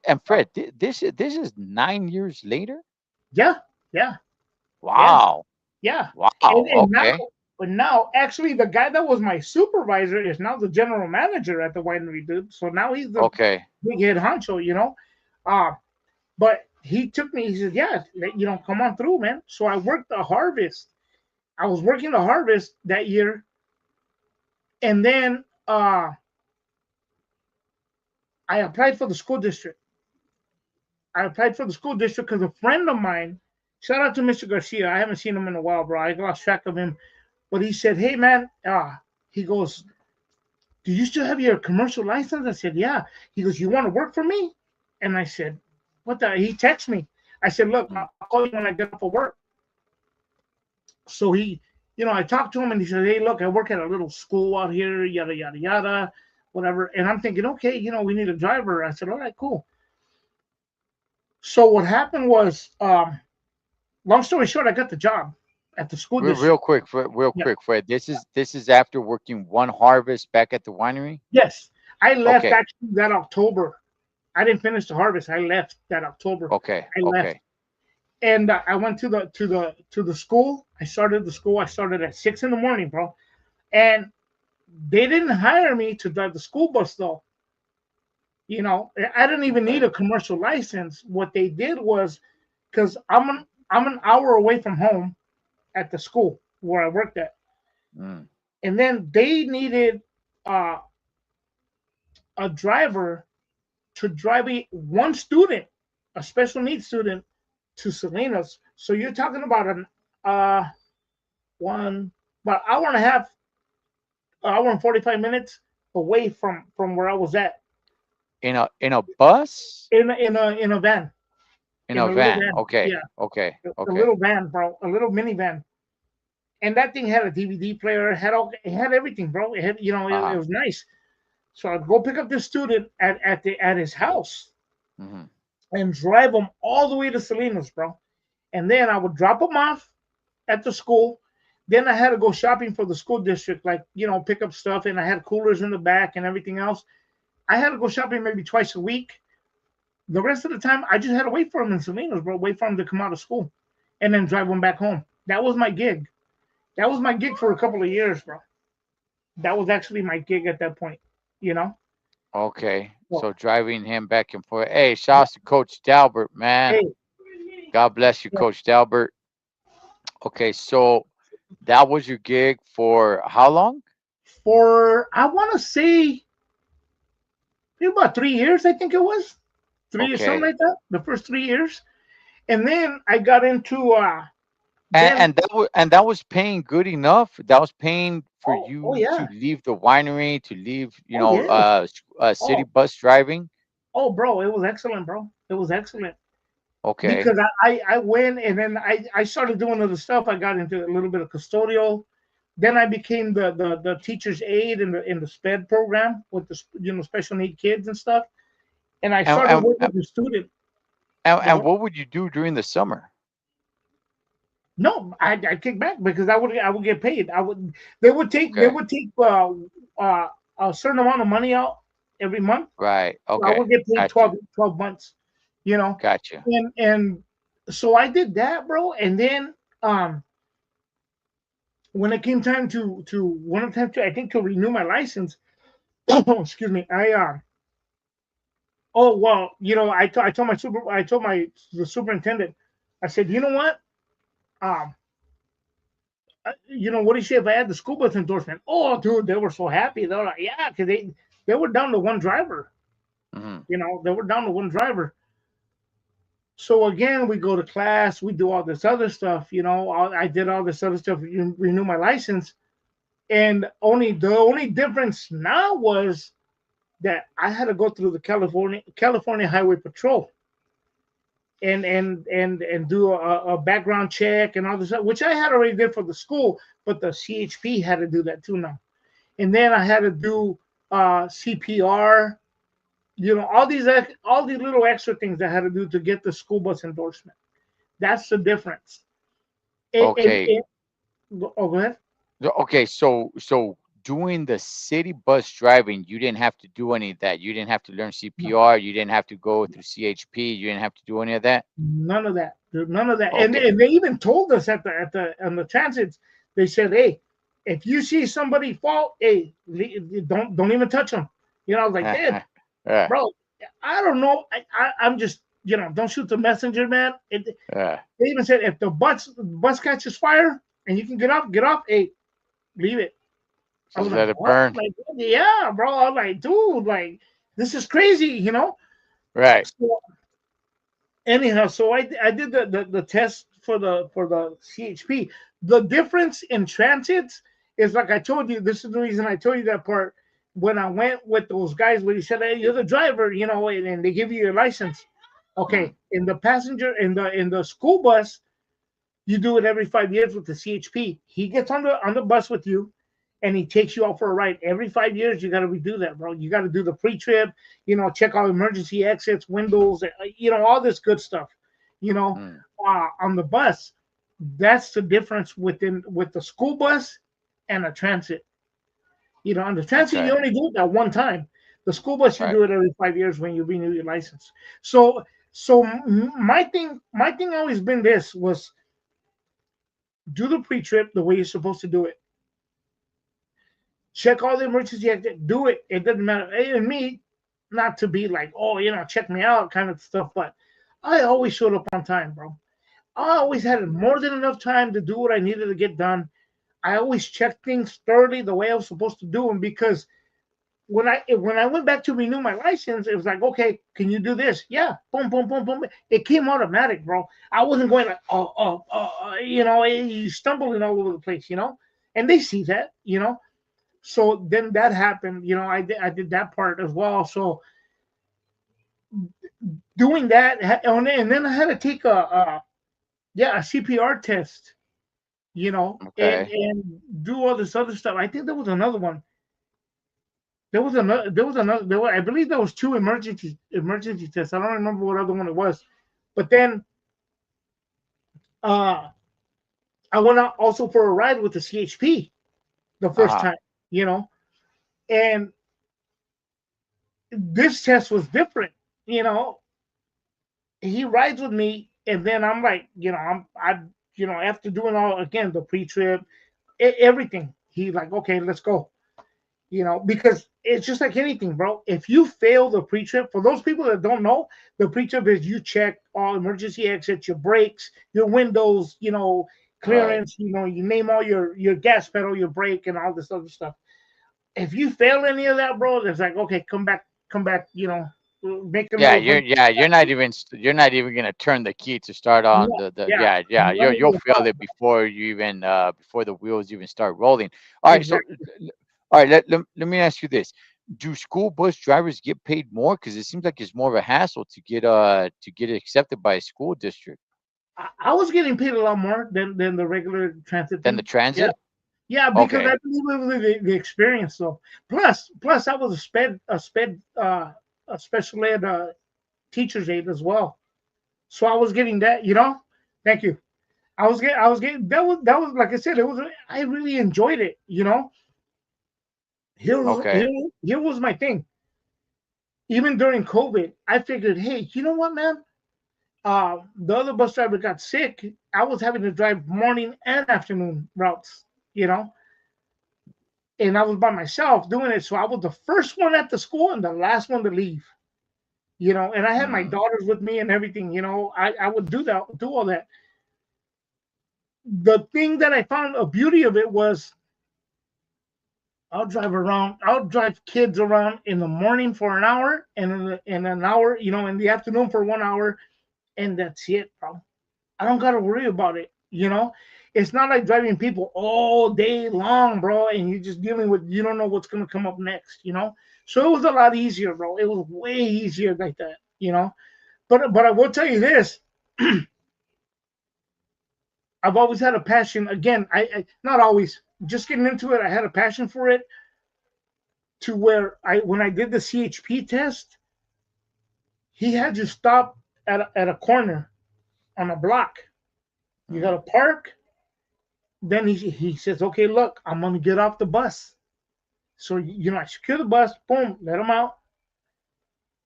Uh, Fred, this is 9 years later. yeah, yeah, yeah, Wow, yeah. wow. And now, Okay, but now, actually, the guy that was my supervisor is now the general manager at the winery, dude. So now he's the okay. big head honcho, you know. Uh, but he took me. He said, "Yeah, come on through, man." So I worked the harvest. I was working the harvest that year, and then I applied for the school district. I applied for the school district because a friend of mine, shout out to Mr. Garcia. I haven't seen him in a while, bro. I lost track of him, but he said, "Hey, man," he goes, "Do you still have your commercial license?" I said, "Yeah." He goes, "You want to work for me?" And I said, "What the?" He texted me. I said, "Look, Mm, I'll call you when I get off of work." So I talked to him and he said, "Hey, look, I work at a little school out here, yada yada yada, whatever." And I'm thinking, okay, we need a driver. I said, "All right, cool." So what happened was, long story short, I got the job at the school real district. quick, Fred, real Yeah. quick, Fred. This is after working one harvest back at the winery. Yes. I left Okay, actually that October. I didn't finish the harvest. I left that October. okay, I left. okay. And I went to the school. I started the school. I started at 6 in the morning, bro. And they didn't hire me to drive the school bus though. I didn't even need Okay. a commercial license. What they did was, because I'm an hour away from home at the school where I worked at, Mm, and then they needed uh, a driver to drive one student, a special needs student, to Salinas. So you're talking about an uh one about hour and a half, hour and 45 minutes away from where I was at, in a bus, in a van, in in a a little van. van. Okay, Yeah, okay, a okay. little van, bro, a little minivan. And that thing had a DVD player, it had everything, bro. It had, it Uh-huh. was nice. So I'd go pick up this student at his house Hmm. and drive him all the way to Salinas, bro. And then I would drop him off at the school. Then I had to go shopping for the school district, like, pick up stuff, and I had coolers in the back and everything else. I had to go shopping maybe twice a week. The rest of the time, I just had to wait for him in Salinas, bro. Wait for him to come out of school, and then drive him back home. That was my gig. That was my gig for a couple of years, bro. That was actually my gig at that point, you know. Okay. So, So driving him back and forth. Hey, shouts to Coach Dalbert, man. hey, God bless you, yeah, Coach Dalbert. Okay, so that was your gig for how long? for I want to say maybe about 3 years, I think it was 3 years, something Okay. like that. The first 3 years, and then I got into And, then and that was paying good enough. That was paying for oh you to yeah, leave the winery, to leave, oh yeah, city oh bus driving. oh bro, it was excellent, bro. It was excellent Okay. because I went and then I started doing other stuff. I got into a little bit of custodial. Then I became the teacher's aide in the SPED program with the special need kids and stuff. And I And started and working and, with the student. and Go what would you do during the summer? No, I kick back because I would get paid. They Okay. would take uh, a certain amount of money out every month. Right. So I Okay. would get paid Gotcha. 12 months, you know. Gotcha. And so I did that, bro. And then um when it came time to one time to I think to renew my license, excuse me, oh well, I told my the superintendent, I said, you know what? Um what do you say if I had the school bus endorsement? Oh, dude, they were so happy. They were like, yeah, because they were down to one driver. Hmm. They were down to one driver. So again, we go to class, we do all this other stuff. I did all this other stuff, renew my license, and the only difference now was that I had to go through the California Highway Patrol and do a background check and all this stuff, which I had already did for the school, but the CHP had to do that too now. And then I had to do CPR, all these little extra things I had to do to get the school bus endorsement. That's the difference. Okay. Go ahead. Okay. So doing the city bus driving, you didn't have to do any of that. You didn't have to learn No, CPR. You didn't have to go through CHP. You didn't have to do any of that. none of that. None of that. And, Okay. and they even told us on the transits. They said, "Hey, if you see somebody fall, hey, don't even touch them." I was like, "Dad, Yeah. bro, I don't know. I'm just don't shoot the messenger, man." Yeah. They even said if the bus catches fire and you can get off, get off. Hey, leave it. I Just was like, let it what? burn. Like, yeah, bro. I was like, dude, like this is crazy. Right. So anyhow, so I did the test for the CHP. The difference in transits is like I told you. This is the reason I told you that part. When I went with those guys, when he said, "Hey, you're the driver," and they give you your license. Mm. Okay, in the passenger in the school bus, you do it every 5 years with the CHP. He gets on the bus with you, and he takes you out for a ride. Every 5 years, you got to redo that, bro. You got to do the pre-trip, check out emergency exits, windows, all this good stuff, Mm. on the bus. That's the difference with the school bus and a transit. On the transit, you Okay. only do it that one time. The school bus, you Right. do it every 5 years when you renew your license. So my thing always been this was do the pre-trip the way you're supposed to do it. Check all the emergency exit. Do it. It doesn't matter. And me, not to be like, oh, check me out kind of stuff, but I always showed up on time, bro. I always had more than enough time to do what I needed to get done. I always checked things thoroughly the way I was supposed to do them because when I went back to renew my license, it was like, okay, can you do this? Yeah, boom, boom, boom, boom. It came automatic, bro. I wasn't going like, you stumbling all over the place. And they see that. So then that happened. I did that part as well. So doing that, and then I had to take a CPR test. And Okay. do all this other stuff. I think there was another one. There was another. I believe there was two emergency tests. I don't remember what other one it was. But then uh, I went out also for a ride with the CHP the first Uh-huh. time. You know, and this test was different. You know, he rides with me, and then I'm like, after doing all again the pre-trip, everything. He like, okay, let's go. Because it's just like anything, bro. If you fail the pre-trip, for those people that don't know, the pre-trip is you check all emergency exits, your brakes, your windows, Right. clearance, you name all your gas pedal, your brake, and all this other stuff. If you fail any of that, bro, it's like, okay, come back, make Yeah, another break. you're not even gonna turn the key to start on No, the yeah, yeah, not you'll even a feel thought. it before you even before the wheels even start rolling. All right, so Exactly. all right, let me ask you this. Do school bus drivers get paid more? Because it seems like it's more of a hassle to get accepted by a school district I was getting paid a lot more than the regular transit than the thing. Yeah. transit. Yeah, because Okay. I believe it was the experience. So plus I was a special ed teacher's aide as well. So I was getting that. Thank you. I was getting that was like I said, it was I really enjoyed it. Okay. Here was my thing. Even during COVID, I figured, hey, you know what, man? The other bus driver got sick. I was having to drive morning and afternoon routes. You know, and I was by myself doing it. So I was the first one at the school and the last one to leave. And I had my Mm, daughters with me and everything. I would do all that. The thing that I found a beauty of it was I'll drive kids around in the morning for an hour and in an hour, in the afternoon for 1 hour, and that's it, bro. I don't gotta worry about it. It's not like driving people all day long, bro, and you're just dealing with you don't know what's gonna come up next. So it was a lot easier, bro. It was way easier like that. But I will tell you this. I've always had a passion. Again, I not always just getting into it. I had a passion for it to where when I did the CHP test, he had you stop at a corner on a block. You got mm, to park. Then he says, okay, look, I'm gonna get off the bus. So I secure the bus, boom, let him out.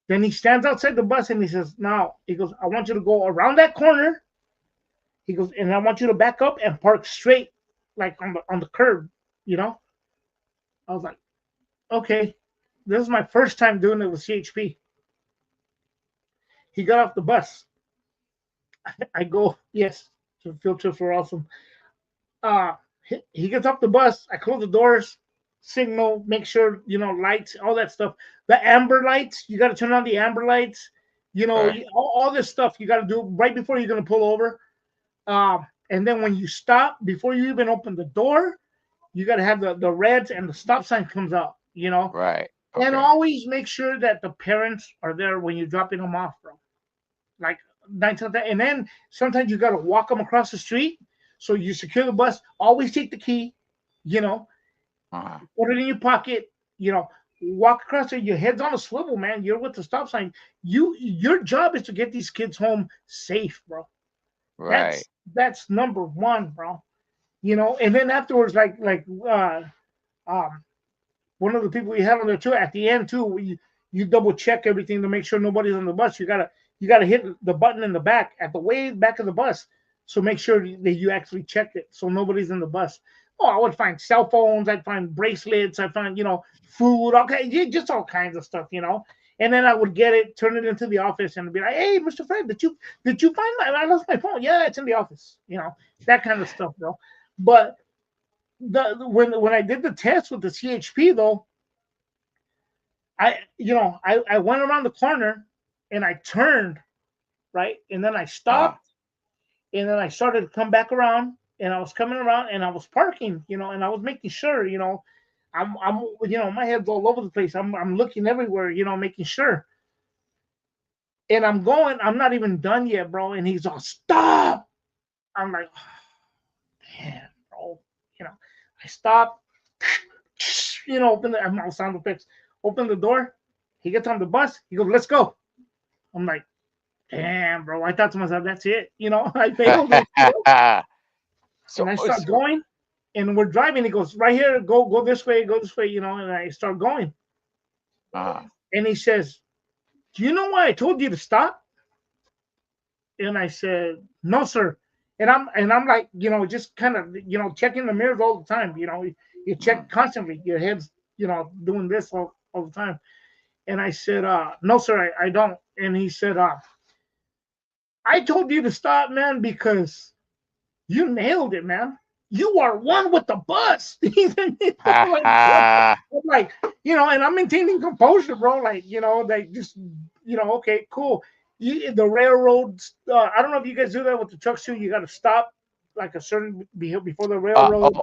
Then he stands outside the bus and he says, now he goes, I want you to go around that corner. He goes, and I want you to back up and park straight, like on the curb. You know, I was like, okay, this is my first time doing it with CHP. He got off the bus. I go, yes, field trips were awesome. He gets off the bus. I close the doors, signal, make sure lights, all that stuff. The amber lights, you got to turn on the amber lights. right. All this stuff you got to do right before you're gonna pull over. And then when you stop, before you even open the door, you got to have the reds and the stop sign comes out. Right. And Okay. always make sure that the parents are there when you're dropping them off, bro. Like 9 times that. And then sometimes you got to walk them across the street. So you secure the bus. Always take the key. You know, Uh-huh. put it in your pocket. Walk across there. Your head's on a swivel, man. You're with the stop sign. Your job is to get these kids home safe, bro. Right. That's number one, bro. And then afterwards, um, one of the people you had on there too. At the end too, you double check everything to make sure nobody's on the bus. You gotta hit the button in the back at the way back of the bus. So make sure that you actually checked it so nobody's in the bus. Oh, I would find cell phones, I'd find bracelets, I'd find food, okay, just all kinds of stuff. And then I would get it, turn it into the office, and be like, "Hey, Mr. Fred, did you find I lost my phone? Yeah, it's in the office." That kind of stuff, though. But when I did the test with the CHP though, I went around the corner and I turned right, and then I Uh-huh. stopped, and then I started to come back around, and I was coming around, and I was parking, and I was making sure, my head's all over the place. I'm looking everywhere, making sure, and I'm not even done yet, bro, and he's all stop. I'm like, oh, damn, bro, you know, I stopped, open the I'm all sound effects, open the door. He gets on the bus. He goes, let's go. I'm like, damn, bro. I thought to myself, that's it. I failed it. So, And I start so going, and we're driving. He goes, right here, go this way, go this way, and I start going. uh And he says, do you know why I told you to stop? And I said, no, sir. I'm like, just kind of, checking the mirrors all the time. You check constantly. Your head's, doing this all the time. And I said, no, sir, I don't. And he said, I told you to stop, man, because you nailed it, man. You are one with the bus. I'm like, what? I'm like, and I'm maintaining composure, bro. Like, they just, okay, cool. The railroads, I don't know if you guys do that with the trucks too. You got to stop like a certain before the railroad.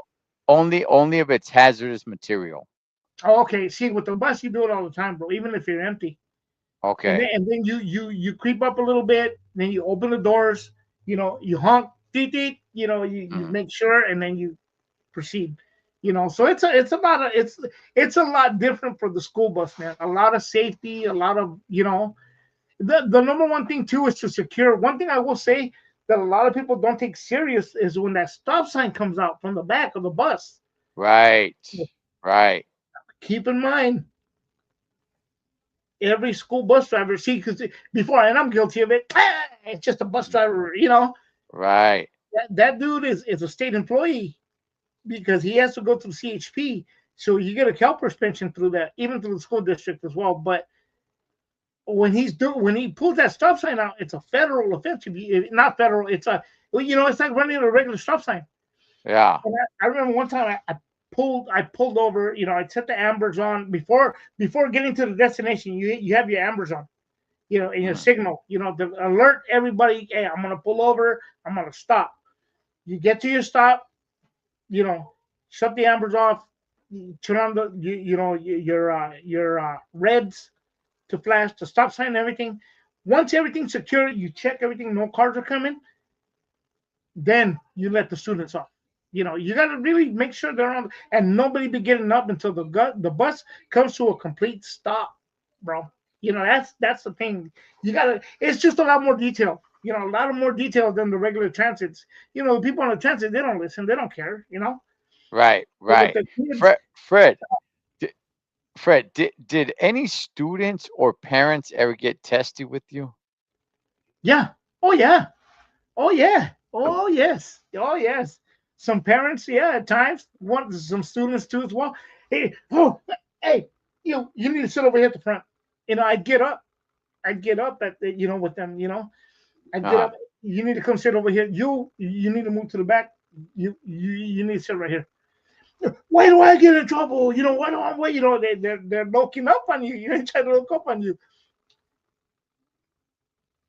Only if it's hazardous material. Oh, okay. See, with the bus, you do it all the time, bro. Even if you're empty. Okay. And then you creep up a little bit. Then you open the doors. You honk, deet, deet, you make sure, and then you proceed. So it's a lot different for the school bus, man. A lot of safety, a lot of the number one thing too is to secure. One thing I will say that a lot of people don't take serious is when that stop sign comes out from the back of the bus. Right. Keep in mind, every school bus driver, because before, and I'm guilty of it, it's just a bus driver, Right. That dude is a state employee because he has to go through CHP. So you get a CalPERS pension through that, even through the school district as well. But when he pulls that stop sign out, it's a federal offense. Not federal, it's it's like running a regular stop sign. Yeah. And I remember one time I pulled over. I set the ambers on before getting to the destination. You have your ambers on, and your signal, to alert everybody. Hey, I'm gonna pull over. I'm gonna stop. You get to your stop. Shut the ambers off. Turn on the your reds to flash, the stop sign, and everything. Once everything's secure, you check everything. No cars are coming. Then you let the students off. You got to really make sure they're on, and nobody be getting up until the bus comes to a complete stop, bro. That's the thing. It's just a lot more detail. A lot of more detail than the regular transits. The people on the transit, they don't listen. They don't care. Right. Fred, did any students or parents ever get testy with you? Yeah. Oh yeah. Oh yeah. Oh yes. Oh yes. Some parents, yeah, at times. Some students too as well. Hey, you need to sit over here at the front. I'd get up. I'd get up with them. I'd get up. You need to come sit over here. You need to move to the back. You need to sit right here. Why do I get in trouble? Why do I wait? They're looking up on you. You ain't trying to look up on you.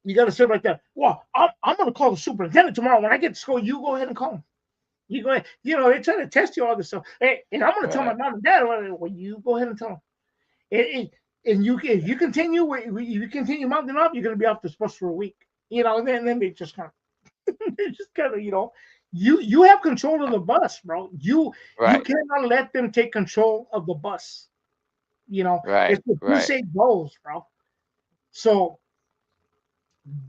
You got to sit right there. Well, I'm going to call the superintendent tomorrow. When I get to school, you go ahead and call him. You go ahead. They try to test you all this stuff. Hey, and I'm going to tell my mom and dad. Well, you go ahead and tell them. And if you continue mounting up, you're going to be off this bus for a week. And then they just kind of, you have control of the bus, bro. You cannot let them take control of the bus. It's the you say goes, bro. So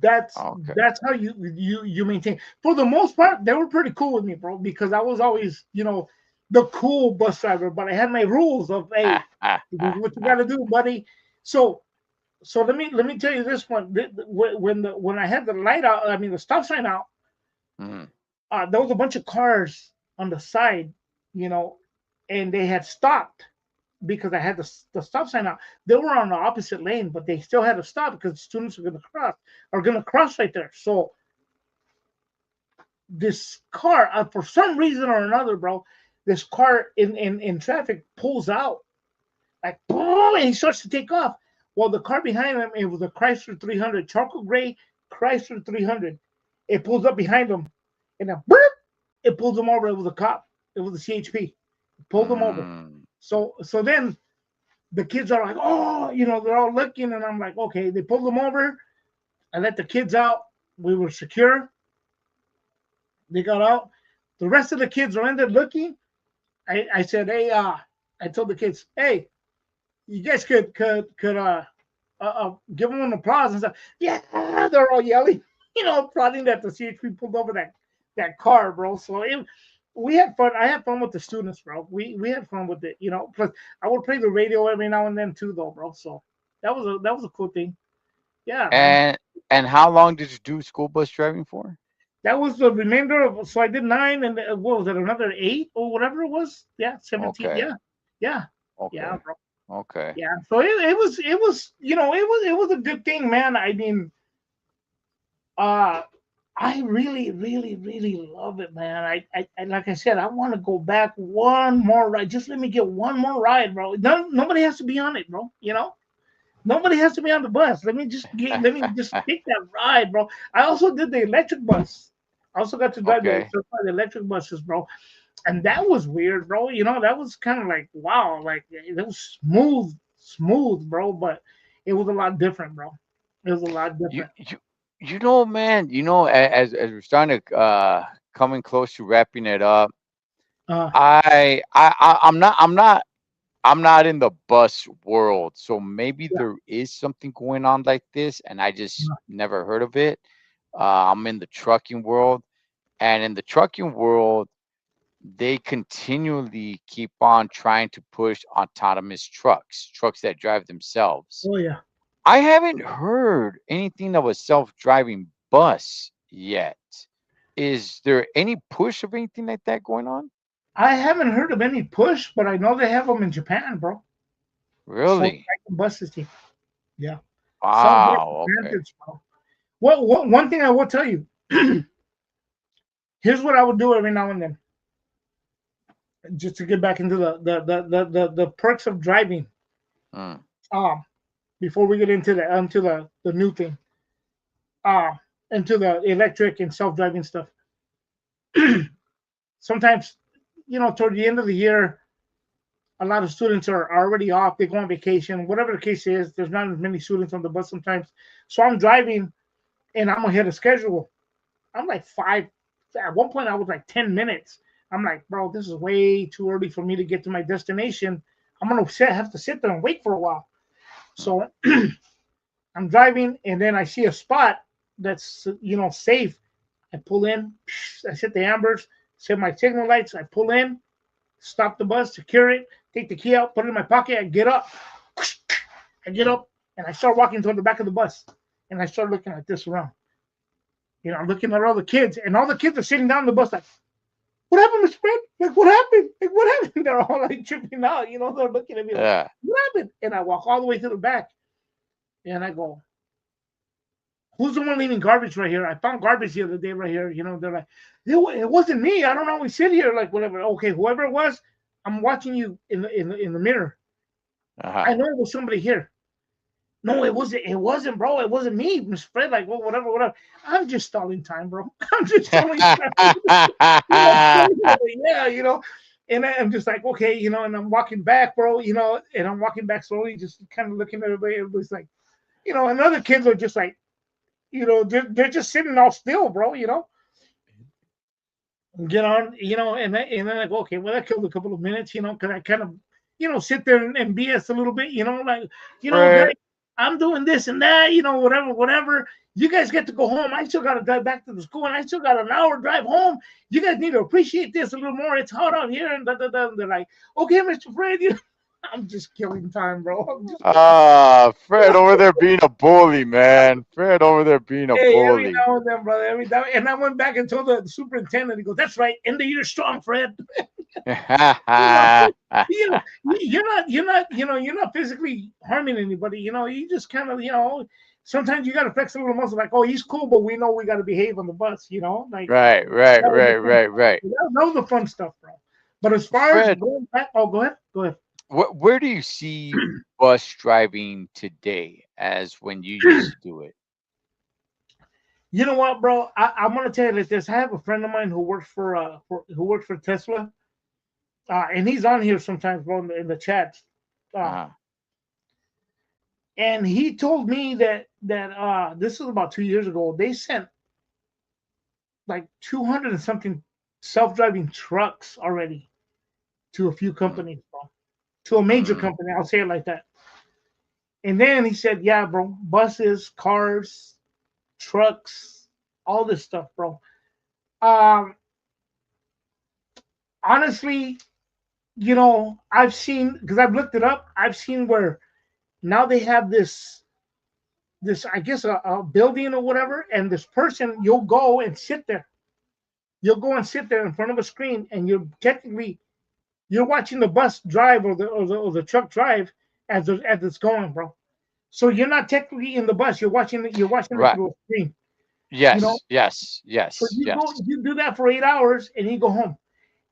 that's how you maintain. For the most part, they were pretty cool with me, bro, because I was always, the cool bus driver, but I had my rules of, hey, what you got to do, buddy. So let me tell you this one. When I had the light out, the stop sign out, there was a bunch of cars on the side, and they had stopped because I had the stop sign out. They were on the opposite lane, but they still had to stop because the students are going to cross right there. So this car, for some reason or another, bro, this car in traffic pulls out, like boom, and he starts to take off. Well, the car behind him, it was a Chrysler 300, charcoal gray Chrysler 300. It pulls up behind him, and then it pulls him over. It was a cop. It was a CHP. It pulled him over. So then the kids are like, oh, they're all looking, and I'm like, okay. They pulled them over. I let the kids out. We were secure. They got out. The rest of the kids are in there looking. I said, hey, I told the kids, hey, you guys could give them an applause and stuff. Yeah, they're all yelling, applauding that the CHP pulled over that car, bro. So we had fun. I had fun with the students, bro. We had fun with it, Plus, I would play the radio every now and then too, though, bro. So that was a cool thing. Yeah. And how long did you do school bus driving for? That was the remainder of. So I did 9, and what was it? Another 8 or whatever it was. Yeah, 17. Okay. Yeah, yeah, yeah, Okay. bro. Okay. Yeah. So it was it was a good thing, man. I mean, uh, I really love it, man. I like I said, I want to go back one more ride. Just let me get one more ride, bro. Nobody has to be on it, bro. Nobody has to be on the bus. Let me just take that ride, bro. I also did the electric bus. I also got to drive Okay. the electric buses, bro. And that was weird, bro. That was kind of like wow, like it was smooth, bro. But it was a lot different, bro. It was a lot You different. you you know, man. As we're starting to coming close to wrapping it up, Uh, I'm not in the bus world, so maybe yeah, there is something going on like this, and I just never heard of it. I'm in the trucking world, and in the trucking world, they continually keep on trying to push autonomous trucks that drive themselves. oh yeah. I haven't heard anything of a self-driving bus yet. Is there any push of anything like that going on? I haven't heard of any push, but I know they have them in Japan, bro. Really? Self-driving buses, team. Yeah, self-driving Wow. Okay. transits, bro. One thing I will tell you. Here's what I would do every now and then, just to get back into the perks of driving. Mm, Um, Before we get into the new thing, uh, into the electric and self-driving stuff. Sometimes, toward the end of the year, a lot of students are already off. They go on vacation, whatever the case is. There's not as many students on the bus sometimes. So I'm driving, and I'm gonna hit a schedule. I'm like 5. At one point, I was like 10 minutes. I'm like, bro, this is way too early for me to get to my destination. I'm gonna have to sit there and wait for a while. mm. So I'm driving, and then I see a spot that's safe. I pull in. I set the ambers, set my signal lights. I pull in, stop the bus, secure it, take the key out, put it in my pocket. I get up. I get up, and I start walking toward the back of the bus, and I start looking at this around. I'm looking at all the kids, and all the kids are sitting down the bus like, "What happened, Mr. Fred? Like, what happened? Like, what happened?" They're all like tripping out. They're looking at me like, Yeah. "What happened?" And I walk all the way to the back, and I go, "Who's the one leaving garbage right here? I found garbage the other day right here." They're like, "It wasn't me. I don't always sit here like whatever." Okay, whoever it was, I'm watching you in the mirror. Uh-huh. I know it was somebody here. No, it wasn't. It wasn't, bro. It wasn't me, Miss Fred. Like, well, whatever. I'm just stalling time, bro. I'm just stalling time. Yeah, And I'm just like, okay, and I'm walking back, bro. And I'm walking back slowly, just kind of looking at everybody. Everybody's like, and other kids are just like, they're just sitting all still, bro. Get on, and then I go, okay, well, that killed a couple of minutes, because I kind of, sit there and BS a little bit, like, guys, Fred, I'm doing this and that, whatever. You guys get to go home. I still got to drive back to the school, and I still got an hour drive home. You guys need to appreciate this a little more. It's hot out here, and da da da. They're like, okay, Mr. Fred, I'm just killing time, bro. Fred over there being a bully, man. Fred over there being a Hey, every bully. now and then, brother, every now. And I went back and told the superintendent. He goes, "That's right. End the year strong, Fred." you know, you know, you're not physically harming anybody. You just kind of, sometimes you got to flex a little muscle, like, oh, he's cool, but we know we got to behave on the bus. Like Right, right, that was the right, fun right, stuff. right. That was the fun stuff, bro. But as far as Fred, going back, oh, go ahead, go ahead. where do you see bus driving today as when you used to do it? You know what, bro? I'm gonna tell you like this. I have a friend of mine who works for Tesla, and he's on here sometimes, bro, in the chat. Uh, Uh-huh. and he told me that this was about 2 years ago. They sent like 200 and something self-driving trucks already to a few Mm, companies, bro. To a major mm, company, I'll say it like that. And then he said, "Yeah, bro, buses, cars, trucks, all this stuff, bro." Um, Honestly, I've seen because I've looked it up. I've seen where now they have this I guess a building or whatever, and this person you'll go and sit there. you'll go and sit there in front of a screen, and you're watching the bus drive, or the truck drive as it's going, bro. So you're not technically in the bus. You're watching it Right. through a screen. You know. Yes. Yes. So Yes. Yes. you do that for 8 hours, and you go home.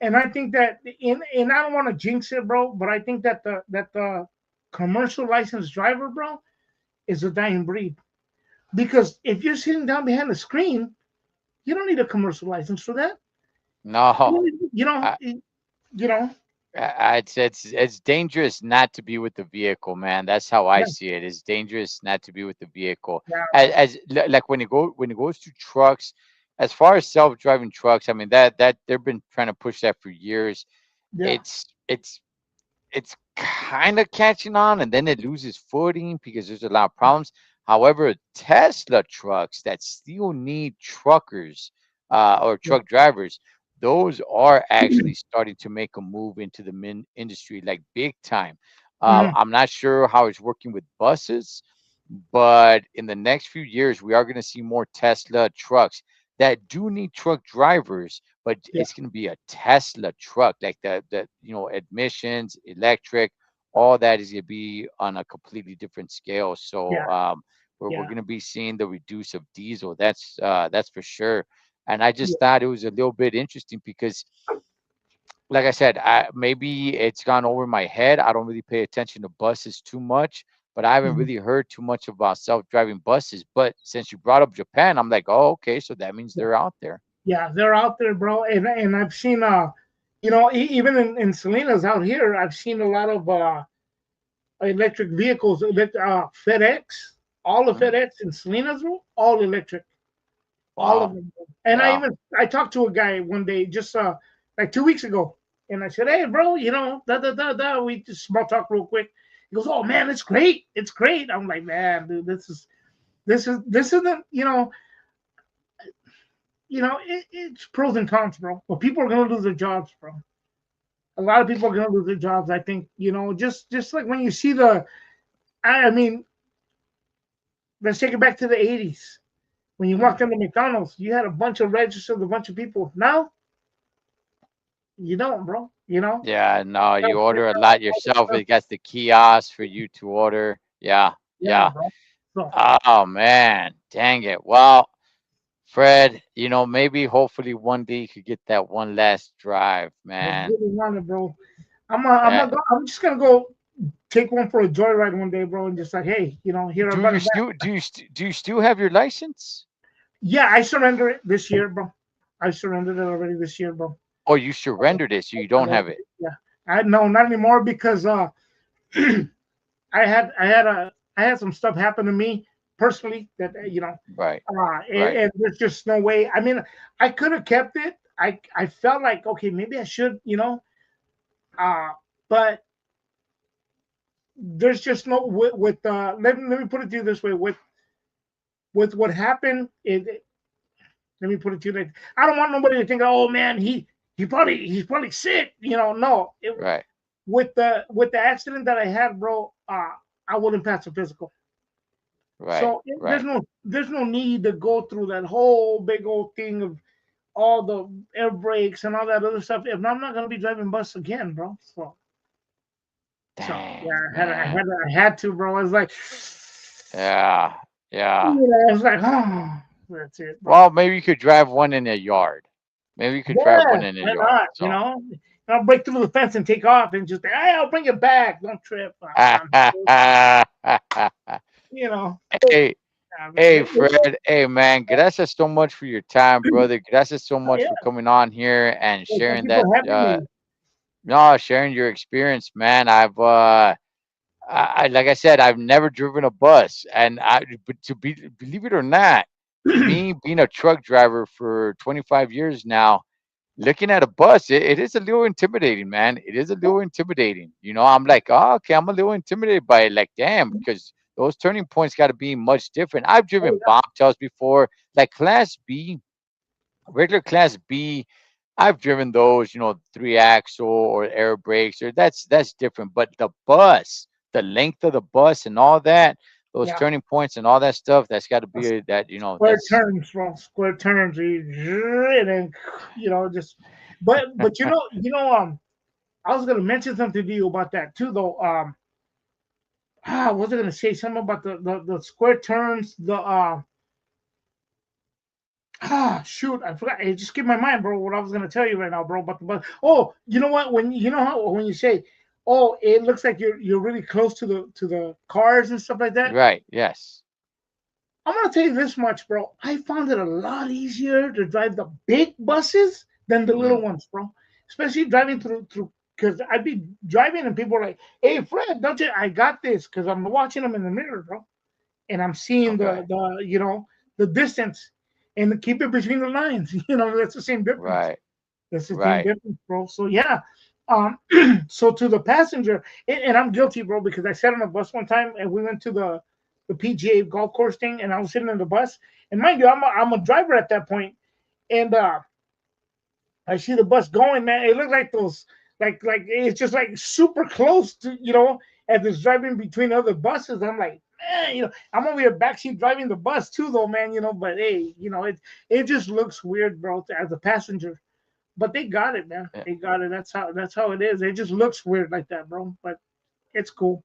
And I think that, and I don't want to jinx it, bro, but I think that the commercial licensed driver, bro, is a dying breed. Because if you're sitting down behind the screen, you don't need a commercial license for that. You No. don't need- you know, I, you know, it's dangerous not to be with the vehicle, man. That's how I yeah, see it. It's dangerous not to be with the vehicle. yeah, Like when it goes to trucks, as far as self-driving trucks, I mean that they've been trying to push that for years. yeah, It's kind of catching on, and then it loses footing because there's a lot of problems. However, Tesla trucks that still need truckers, or yeah. truck drivers, those are actually starting to make a move into the industry like big time. Mhm. I'm not sure how it's working with buses, but in the next few years, we are going to see more Tesla trucks that do need truck drivers, but Yeah, it's going to be a Tesla truck, like admissions, electric, all that is going to be on a completely different scale. So yeah, we're yeah, going to be seeing the reduce of diesel. That's for sure. And I yeah. just thought it was a little bit interesting because, like I said, maybe it's gone over my head. I don't really pay attention to buses too much, but I haven't Mhm. really heard too much about self-driving buses. But since you brought up Japan, I'm like, oh, okay, so that means Yeah, they're out there. yeah, they're out there, bro. And I've seen, even in Salinas out here, I've seen a lot of electric vehicles. FedEx, all the Mm, FedEx in Salinas, bro, all electric. All of wow, them. And wow. I talked to a guy one day, just like 2 weeks ago, and I said, "Hey, bro, da da da da." We just small talk real quick. He goes, "Oh man, it's great, it's great." I'm like, "Man, dude, this isn't it's pros and cons, bro. But people are gonna lose their jobs, bro. A lot of people are gonna lose their jobs. I think just like when you see I mean, let's take it back to the '80s. When you Mm. walked into McDonald's, you had a bunch of registers, a bunch of people. Now you don't, bro. Yeah, no, Self you order a checkout, lot all this yourself. stuff. It got the kiosk for you to order. Yeah, Yeah, yeah. bro. So Oh man, dang it. Well, Fred, maybe hopefully one day you could get that one last drive, I man. really want it, bro. Uh, I'm just gonna go take one for a joyride one day, bro, and just like, hey, here I do brought you it back. still do you still have your license? Yeah, I surrender it this year, bro. I surrendered it already this year, bro. Or you surrendered it so you don't have it? Yeah, I no, not anymore because I had some stuff happen to me personally that Right, and, right. and there's just no way. I mean, I could have kept it. I felt like, okay, maybe I should, uh, but there's just no with let me put it to you this way, with what happened. Let me put it to you like, I don't want nobody to think, oh man, he's probably sick. No, Right, with the accident that I had, bro. I wouldn't pass a physical. right, So right. there's no need to go through that whole big old thing of all the air brakes and all that other stuff if I'm not gonna be driving bus again, bro. So yeah, Dang, man. I had to, bro. I was like, Yeah, yeah. oh, that's it, bro. Well, maybe you could drive one in a yard. Maybe you could drive Yeah, one in a why yard. not? So, I'll break through the fence and take off and just, hey, I'll bring it back. Don't trip. You know, hey, man. hey, Fred. Hey, man. Gracias so much for your time, brother. Gracias so Oh, much for yeah. coming on here and Well, thank sharing you that. for having me. No, sharing your experience, man. Like I said, I've never driven a bus, and but believe it or not, me being a truck driver for 25 years now, looking at a bus, it is a little intimidating, man. It is a little intimidating. I'm like, oh, okay, I'm a little intimidated by it. Like, damn, because those turning points got to be much different. I've Oh, driven yeah. bobtails before, like Class B, regular Class B. I've driven those, three axle or air brakes, or that's different. But the bus, the length of the bus, and all that, those Yeah. turning points and all that stuff. That's got to be that, Square that's turns, bro. Square turns. And then just. But I was gonna mention something to you about that too, though. I was gonna say something about the square turns. Shoot, I forgot. It just skipped my mind, bro. What I was gonna tell you right now, bro. About the bus. Oh, you know what? When you know how when you say, "Oh, it looks like you're really close to the cars and stuff like that." right. Yes. I'm gonna tell you this much, bro. I found it a lot easier to drive the big buses than the little Mm, ones, bro. Especially driving through because I'd be driving and people are like, "Hey, Fred, don't you? I got this," because I'm watching them in the mirror, bro, and I'm seeing okay. the distance and keep it between the lines. That's the same difference. Right. That's the same Right. difference, bro. So yeah. Um, so to the passenger, and I'm guilty, bro, because I sat on a bus one time and we went to the PGA golf course thing, and I was sitting in the bus. And mind you, I'm a driver at that point, and I see the bus going, man. It looked like those, like it's just like super close to, as it's driving between other buses. I'm like, man, I'm over here backseat driving the bus too, though, man. But hey, it just looks weird, bro, as a passenger. But they got it, man. Yeah. They got it. That's how it is. It just looks weird like that, bro. But it's cool.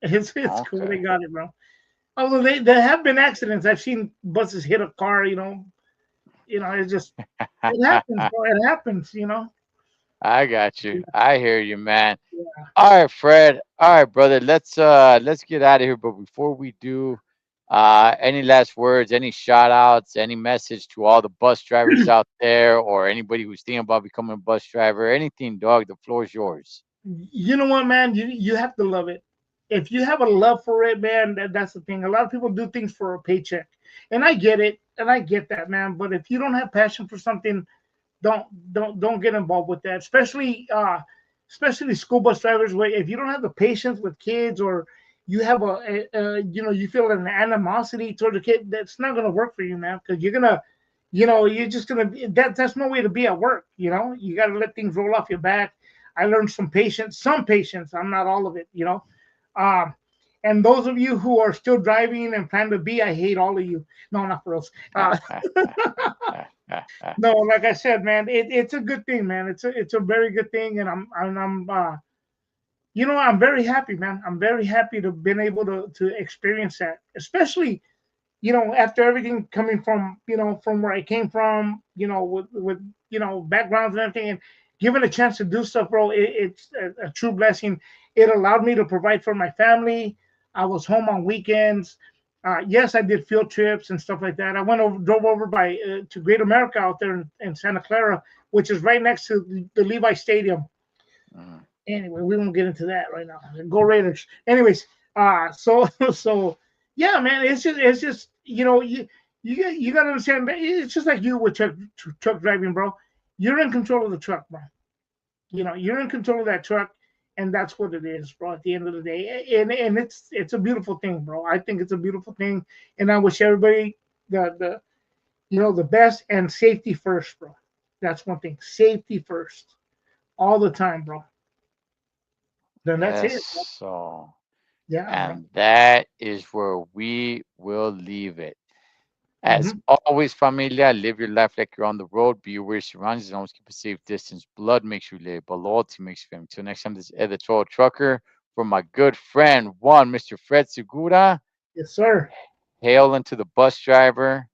It's cool. They Okay. got it, bro. Although there have been accidents. I've seen buses hit a car. It's just it happens, bro. It happens. I got you. I hear you, man. Yeah. All right, Fred. All right, brother. Let's get out of here. But before we do, any last words, any shout outs, any message to all the bus drivers out there or anybody who's thinking about becoming a bus driver, anything, dog, the floor is yours. You know what, man? You have to love it. If you have a love for it, man, that's the thing. A lot of people do things for a paycheck, and I get it, and I get that, man. But if you don't have passion for something, don't don't get involved with that. Especially school bus drivers. Where if you don't have the patience with kids, or you have you feel an animosity toward the kid, that's not gonna work for you, man. Because you're just gonna that's no way to be at work. You got to let things roll off your back. I learned some patience. Some patience. I'm not all of it. Um, and those of you who are still driving and plan to be, I hate all of you. No, not for us. No, like I said, man, it's a good thing, man. It's a very good thing, and I'm very happy, man. I'm very happy to been able to experience that, especially after everything coming from where I came from, with backgrounds and everything, and given a chance to do stuff, bro. It's a true blessing. It allowed me to provide for my family. I was home on weekends. Yes, I did field trips and stuff like that. I drove over to Great America out there in Santa Clara, which is right next to the Levi Stadium. Mm, Anyway, we won't get into that right now. Go Raiders. Anyways, so so yeah, man, it's just you gotta understand. It's just like you with truck driving, bro. You're in control of the truck, bro. You're in control of that truck, and that's what it is, bro. At the end of the day, and it's a beautiful thing, bro. I think it's a beautiful thing, and I wish everybody the best, and safety first, bro. That's one thing. Safety first, all the time, bro. Then that's yes. it. So, Yeah, bro. and that is where we will leave it. As Hmm. always, familia, live your life like you're on the road. Be aware of your surroundings and always keep a safe distance. Blood makes you live, but loyalty makes you family. Until next time, this is Ed the Troll Trucker for my good friend, Mr. Fred Segura. Yes, sir. Hail into the bus driver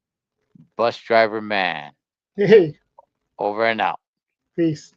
man. Hey, Over and out. peace.